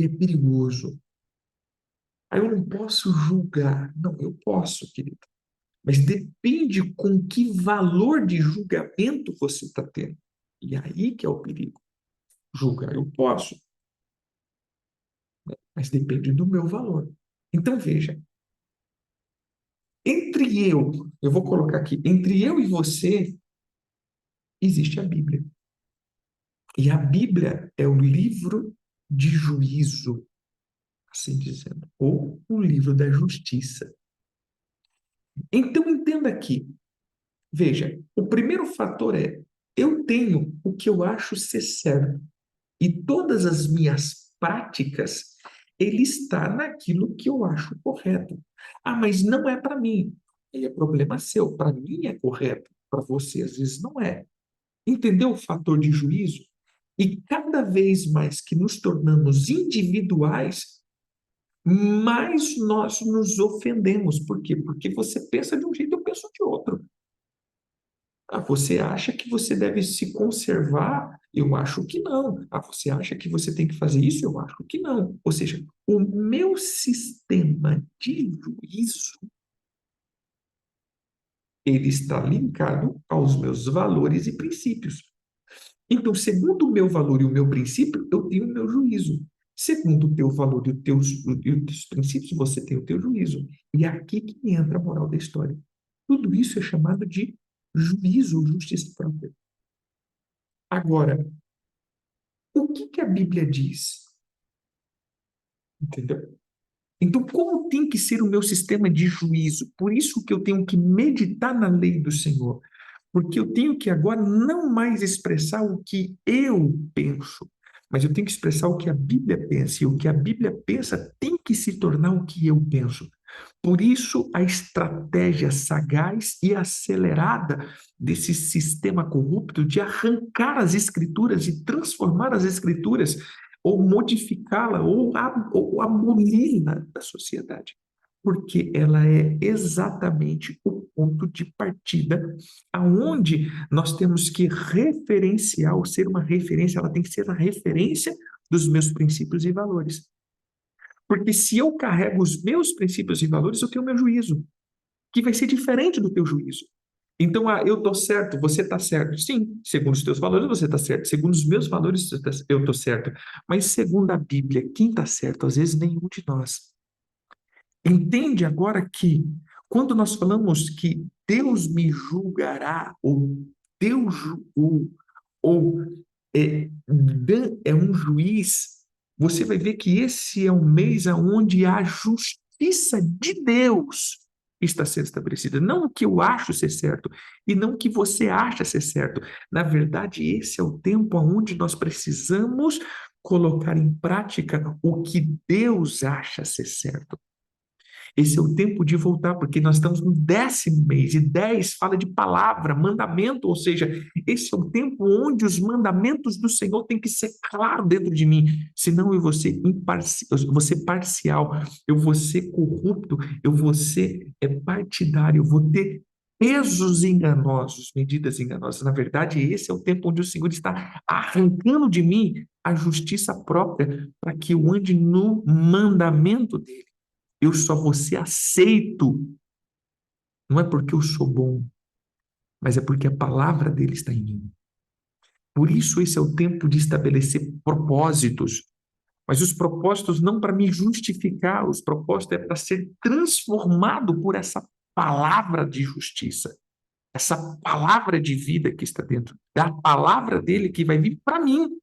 perigoso. Aí eu não posso julgar. Não, eu posso, querido. Mas depende com que valor de julgamento você está tendo. E aí que é o perigo. Julgar eu posso, mas depende do meu valor. Então veja, eu vou colocar aqui, entre eu e você, existe a Bíblia. E a Bíblia é o livro de juízo, assim dizendo, ou o livro da justiça. Então entenda aqui, veja, o primeiro fator é, eu tenho o que eu acho ser certo, e todas as minhas práticas, ele está naquilo que eu acho correto. Ah, mas não é para mim. Aí é problema seu. Para mim é correto, para você às vezes não é. Entendeu o fator de juízo? E cada vez mais que nos tornamos individuais, mais nós nos ofendemos. Por quê? Porque você pensa de um jeito, eu penso de outro. Ah, você acha que você deve se conservar? Eu acho que não. Ah, você acha que você tem que fazer isso? Eu acho que não. Ou seja, o meu sistema de juízo, ele está linkado aos meus valores e princípios. Então, segundo o meu valor e o meu princípio, eu tenho o meu juízo. Segundo o teu valor e os teus princípios, você tem o teu juízo. E é aqui que entra a moral da história. Tudo isso é chamado de juízo ou justiça própria. Agora, o que que a Bíblia diz? Entendeu? Então, como tem que ser o meu sistema de juízo? Por isso que eu tenho que meditar na lei do Senhor. Porque eu tenho que agora não mais expressar o que eu penso, mas eu tenho que expressar o que a Bíblia pensa. E o que a Bíblia pensa tem que se tornar o que eu penso. Por isso, a estratégia sagaz e acelerada desse sistema corrupto de arrancar as escrituras e transformar as escrituras, ou modificá-la, ou aboli-la da sociedade. Porque ela é exatamente o ponto de partida aonde nós temos que referenciar, ou ser uma referência, ela tem que ser a referência dos meus princípios e valores. Porque se eu carrego os meus princípios e valores, eu tenho o meu juízo, que vai ser diferente do teu juízo. Então, eu estou certo, você está certo. Sim, segundo os teus valores, você está certo. Segundo os meus valores, eu estou certo. Mas segundo a Bíblia, quem está certo? Às vezes nenhum de nós. Entende agora que quando nós falamos que Deus me julgará, ou Deus julgou, ou é um juiz, você vai ver que esse é um mês onde a justiça de Deus está sendo estabelecida, não o que eu acho ser certo e não o que você acha ser certo. Na verdade, esse é o tempo onde nós precisamos colocar em prática o que Deus acha ser certo. Esse é o tempo de voltar, porque nós estamos no 10º mês, e 10 fala de palavra, mandamento, ou seja, esse é o tempo onde os mandamentos do Senhor têm que ser claros dentro de mim, senão eu vou ser eu vou ser parcial, eu vou ser corrupto, eu vou ser partidário, eu vou ter pesos enganosos, medidas enganosas. Na verdade, esse é o tempo onde o Senhor está arrancando de mim a justiça própria, para que eu ande no mandamento dele. Eu só vou ser aceito, não é porque eu sou bom, mas é porque a palavra dele está em mim. Por isso, esse é o tempo de estabelecer propósitos. Mas os propósitos não para me justificar, os propósitos é para ser transformado por essa palavra de justiça, essa palavra de vida que está dentro, da palavra dele que vai vir para mim.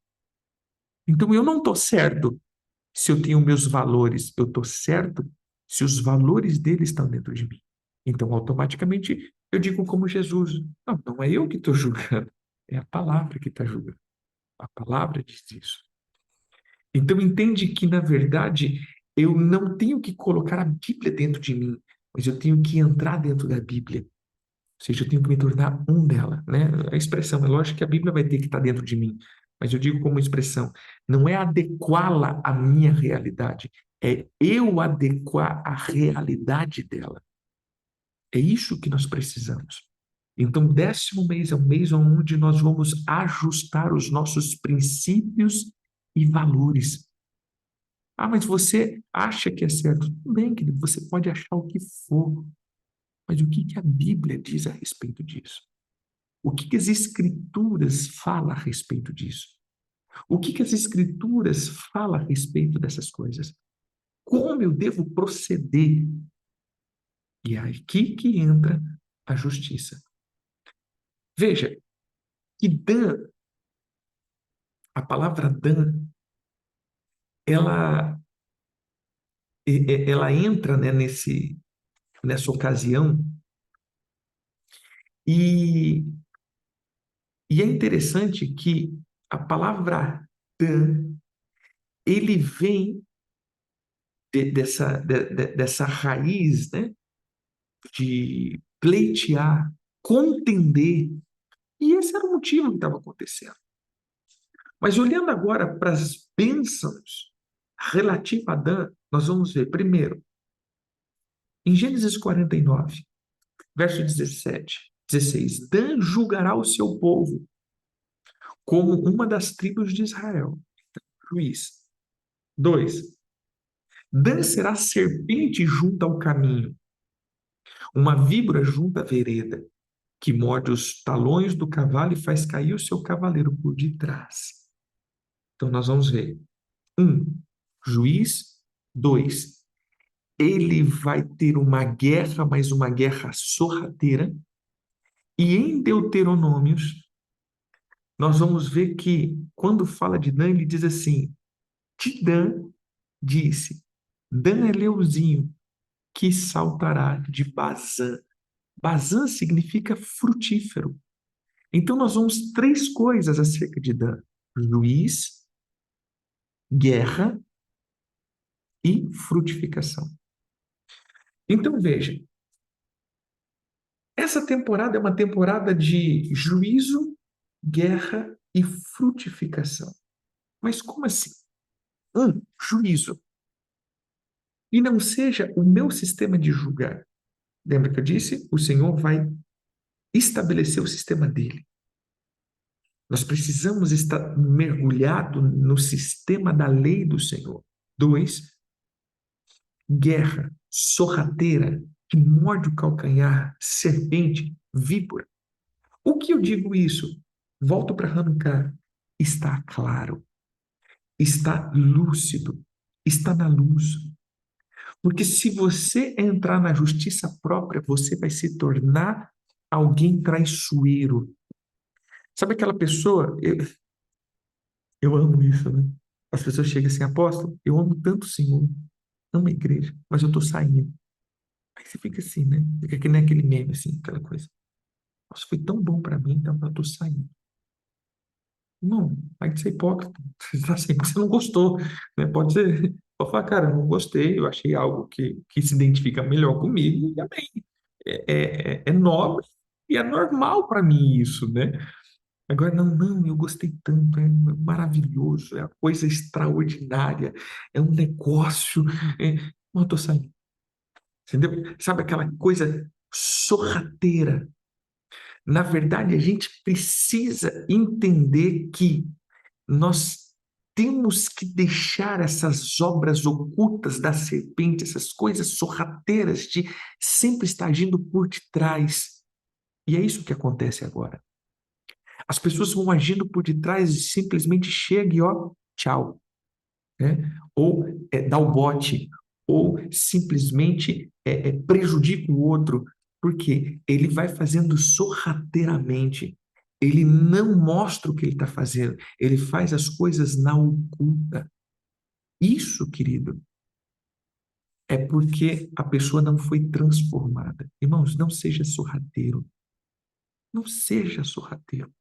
Então eu não estou certo se eu tenho meus valores, eu estou certo se os valores dele estão dentro de mim. Então, automaticamente, eu digo como Jesus: não, não é eu que estou julgando, é a palavra que está julgando. A palavra diz isso. Então, entende que, na verdade, eu não tenho que colocar a Bíblia dentro de mim, mas eu tenho que entrar dentro da Bíblia. Ou seja, eu tenho que me tornar um dela, né? A expressão, é lógico que a Bíblia vai ter que estar dentro de mim, mas eu digo como expressão, não é adequá-la à minha realidade, é eu adequar a realidade dela. É isso que nós precisamos. Então, 10º mês é um mês onde nós vamos ajustar os nossos princípios e valores. Ah, mas você acha que é certo? Tudo bem, querido, você pode achar o que for, mas o que que a Bíblia diz a respeito disso? O que que as Escrituras falam a respeito disso? O que que as Escrituras falam a respeito dessas coisas? Como eu devo proceder? E é aqui que entra a justiça. Veja, que Dan, a palavra Dan, ela, ela entra, né, nessa ocasião e, e é interessante que a palavra Dan, ele vem dessa raiz, né, de pleitear, contender, e esse era o motivo que estava acontecendo. Mas olhando agora para as bênçãos relativas a Dan, nós vamos ver, primeiro, em Gênesis 49, verso 17, 16, Dan julgará o seu povo como uma das tribos de Israel. Juiz. 2. Dan será serpente junto ao caminho, uma víbora junto à vereda, que morde os talões do cavalo e faz cair o seu cavaleiro por detrás. Então nós vamos ver. 1. Juiz. 2. Ele vai ter uma guerra, mas uma guerra sorrateira. E em Deuteronômios, nós vamos ver que, quando fala de Dan, ele diz assim: de Dan disse, Dan é leãozinho que saltará de Bazã. Bazã significa frutífero. Então, nós vamos três coisas acerca de Dan: juiz, guerra e frutificação. Então, veja, essa temporada é uma temporada de juízo, guerra e frutificação. Mas como assim? Juízo. E não seja o meu sistema de julgar. Lembra que eu disse? O Senhor vai estabelecer o sistema dele. Nós precisamos estar mergulhado no sistema da lei do Senhor. 2, guerra, sorrateira, que morde o calcanhar, serpente, víbora. O que eu digo isso? Volto para Hanukkah. Está claro, está lúcido, está na luz. Porque se você entrar na justiça própria, você vai se tornar alguém traiçoeiro. Sabe aquela pessoa? Eu amo isso, né? As pessoas chegam assim, apóstolo, eu amo tanto o Senhor, amo a igreja, mas eu estou saindo. Aí você fica assim, né? Fica que nem aquele meme, assim, aquela coisa. Nossa, foi tão bom para mim, então eu tô saindo. Não, vai ser hipócrita. Você está sendo que você não gostou, né? Pode ser, pode falar, cara, eu não gostei, eu achei algo que se identifica melhor comigo, e amém. É nobre e é normal para mim isso, né? Agora, não, não, eu gostei tanto, é maravilhoso, é uma coisa extraordinária, é um negócio. Não, eu tô saindo, entendeu? Sabe aquela coisa sorrateira? Na verdade, a gente precisa entender que nós temos que deixar essas obras ocultas da serpente, essas coisas sorrateiras de sempre estar agindo por detrás. E é isso que acontece agora. As pessoas vão agindo por detrás e simplesmente chega e ó, tchau, né? Ou dá o bote, ou simplesmente prejudica o outro, porque ele vai fazendo sorrateiramente. Ele não mostra o que ele está fazendo, ele faz as coisas na oculta. Isso, querido, é porque a pessoa não foi transformada. Irmãos, não seja sorrateiro. Não seja sorrateiro.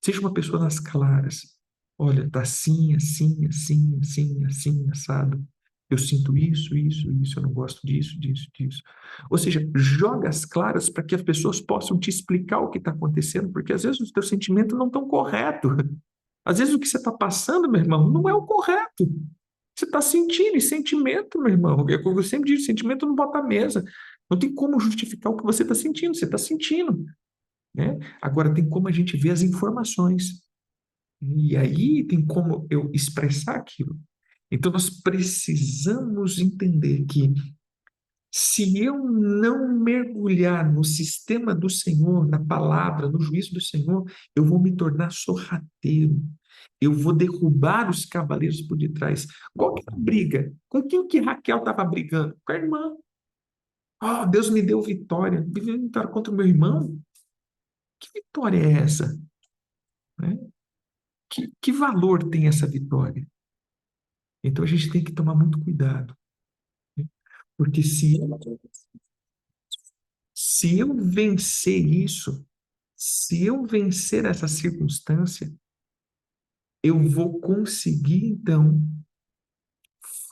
Seja uma pessoa nas claras. Olha, tá assim, assim, assim, assim, assim, assado. Eu sinto isso, isso, isso, eu não gosto disso, disso, disso. Ou seja, joga as claras para que as pessoas possam te explicar o que está acontecendo, porque às vezes os teus sentimentos não estão corretos. Às vezes o que você está passando, meu irmão, não é o correto. Você está sentindo, e sentimento, meu irmão. É como eu sempre digo, sentimento não bota a mesa. Não tem como justificar o que você está sentindo, né? Agora tem como a gente ver as informações. E aí tem como eu expressar aquilo. Então nós precisamos entender que se eu não mergulhar no sistema do Senhor, na palavra, no juízo do Senhor, eu vou me tornar sorrateiro. Eu vou derrubar os cavaleiros por detrás. Qual que é a briga? Com quem que Raquel estava brigando? Com a irmã. Oh, Deus me deu vitória. Me deu vitória contra o meu irmão? Que vitória é essa? Né? Que valor tem essa vitória? Então a gente tem que tomar muito cuidado, né? Porque se eu vencer isso, se eu vencer essa circunstância, eu vou conseguir então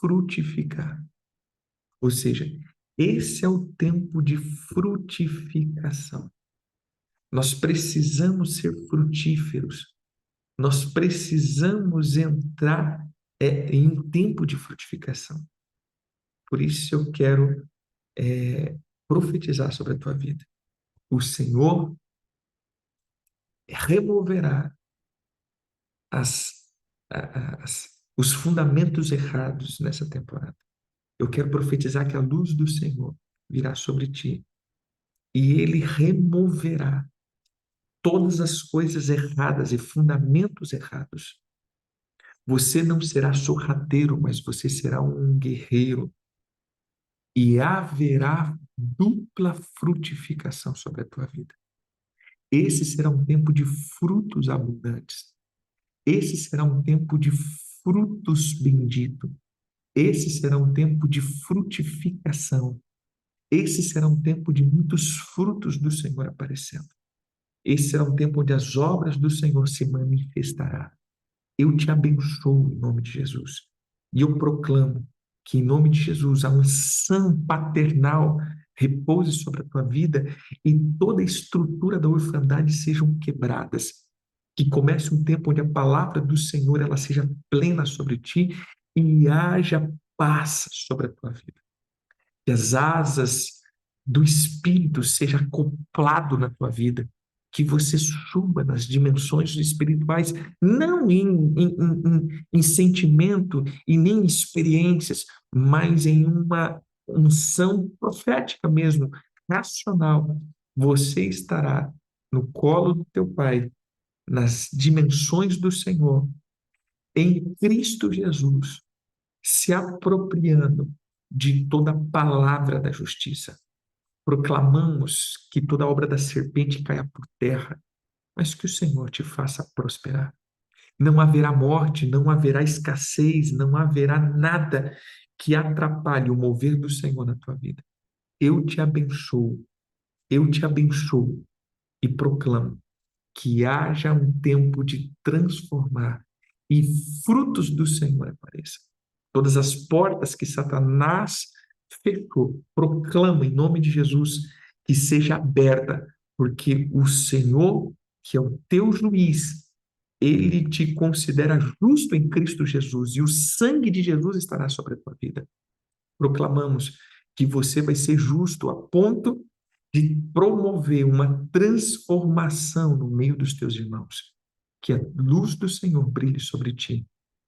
frutificar. Ou seja, esse é o tempo de frutificação. Nós precisamos ser frutíferos. Nós precisamos entrar em um tempo de frutificação. Por isso eu quero profetizar sobre a tua vida. O Senhor removerá as, os fundamentos errados nessa temporada. Eu quero profetizar que a luz do Senhor virá sobre ti e ele removerá todas as coisas erradas e fundamentos errados. Você não será sorrateiro, mas você será um guerreiro e haverá dupla frutificação sobre a tua vida. Esse será um tempo de frutos abundantes. Esse será um tempo de frutos bendito. Esse será um tempo de frutificação. Esse será um tempo de muitos frutos do Senhor aparecendo. Esse será um tempo onde as obras do Senhor se manifestarão. Eu te abençoo em nome de Jesus. E eu proclamo que em nome de Jesus a unção paternal repouse sobre a tua vida e toda a estrutura da orfandade sejam quebradas. Que comece um tempo onde a palavra do Senhor ela seja plena sobre ti e haja paz sobre a tua vida. Que as asas do Espírito seja acoplado na tua vida, que você suba nas dimensões espirituais, não em sentimento e nem em experiências, mas em uma unção profética mesmo, racional. Você estará no colo do teu Pai, nas dimensões do Senhor, em Cristo Jesus, se apropriando de toda a palavra da justiça. Proclamamos que toda obra da serpente caia por terra, mas que o Senhor te faça prosperar. Não haverá morte, não haverá escassez, não haverá nada que atrapalhe o mover do Senhor na tua vida. eu te abençoo, eu te abençoo e proclamo que haja um tempo de transformar e frutos do Senhor apareçam. Todas as portas que Satanás fechou, proclama em nome de Jesus que seja aberta, porque o Senhor, que é o teu juiz, ele te considera justo em Cristo Jesus e o sangue de Jesus estará sobre a tua vida. Proclamamos que você vai ser justo a ponto de promover uma transformação no meio dos teus irmãos. Que a luz do Senhor brilhe sobre ti,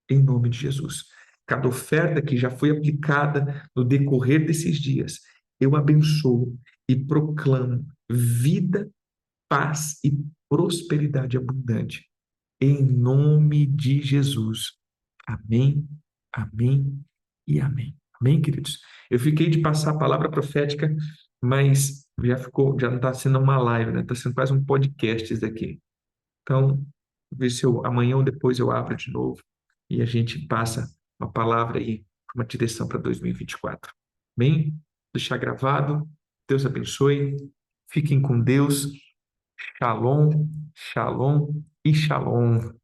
em nome de Jesus. Cada oferta que já foi aplicada no decorrer desses dias, eu abençoo e proclamo vida, paz e prosperidade abundante, em nome de Jesus. Amém, amém e amém. Amém, queridos? Eu fiquei de passar a palavra profética, mas já não está sendo uma live, né? Está sendo quase um podcast isso daqui. Então, ver se amanhã ou depois eu abro de novo e a gente passa uma palavra aí, uma direção para 2024. Amém? Deixar gravado. Deus abençoe. Fiquem com Deus. Shalom, shalom e shalom.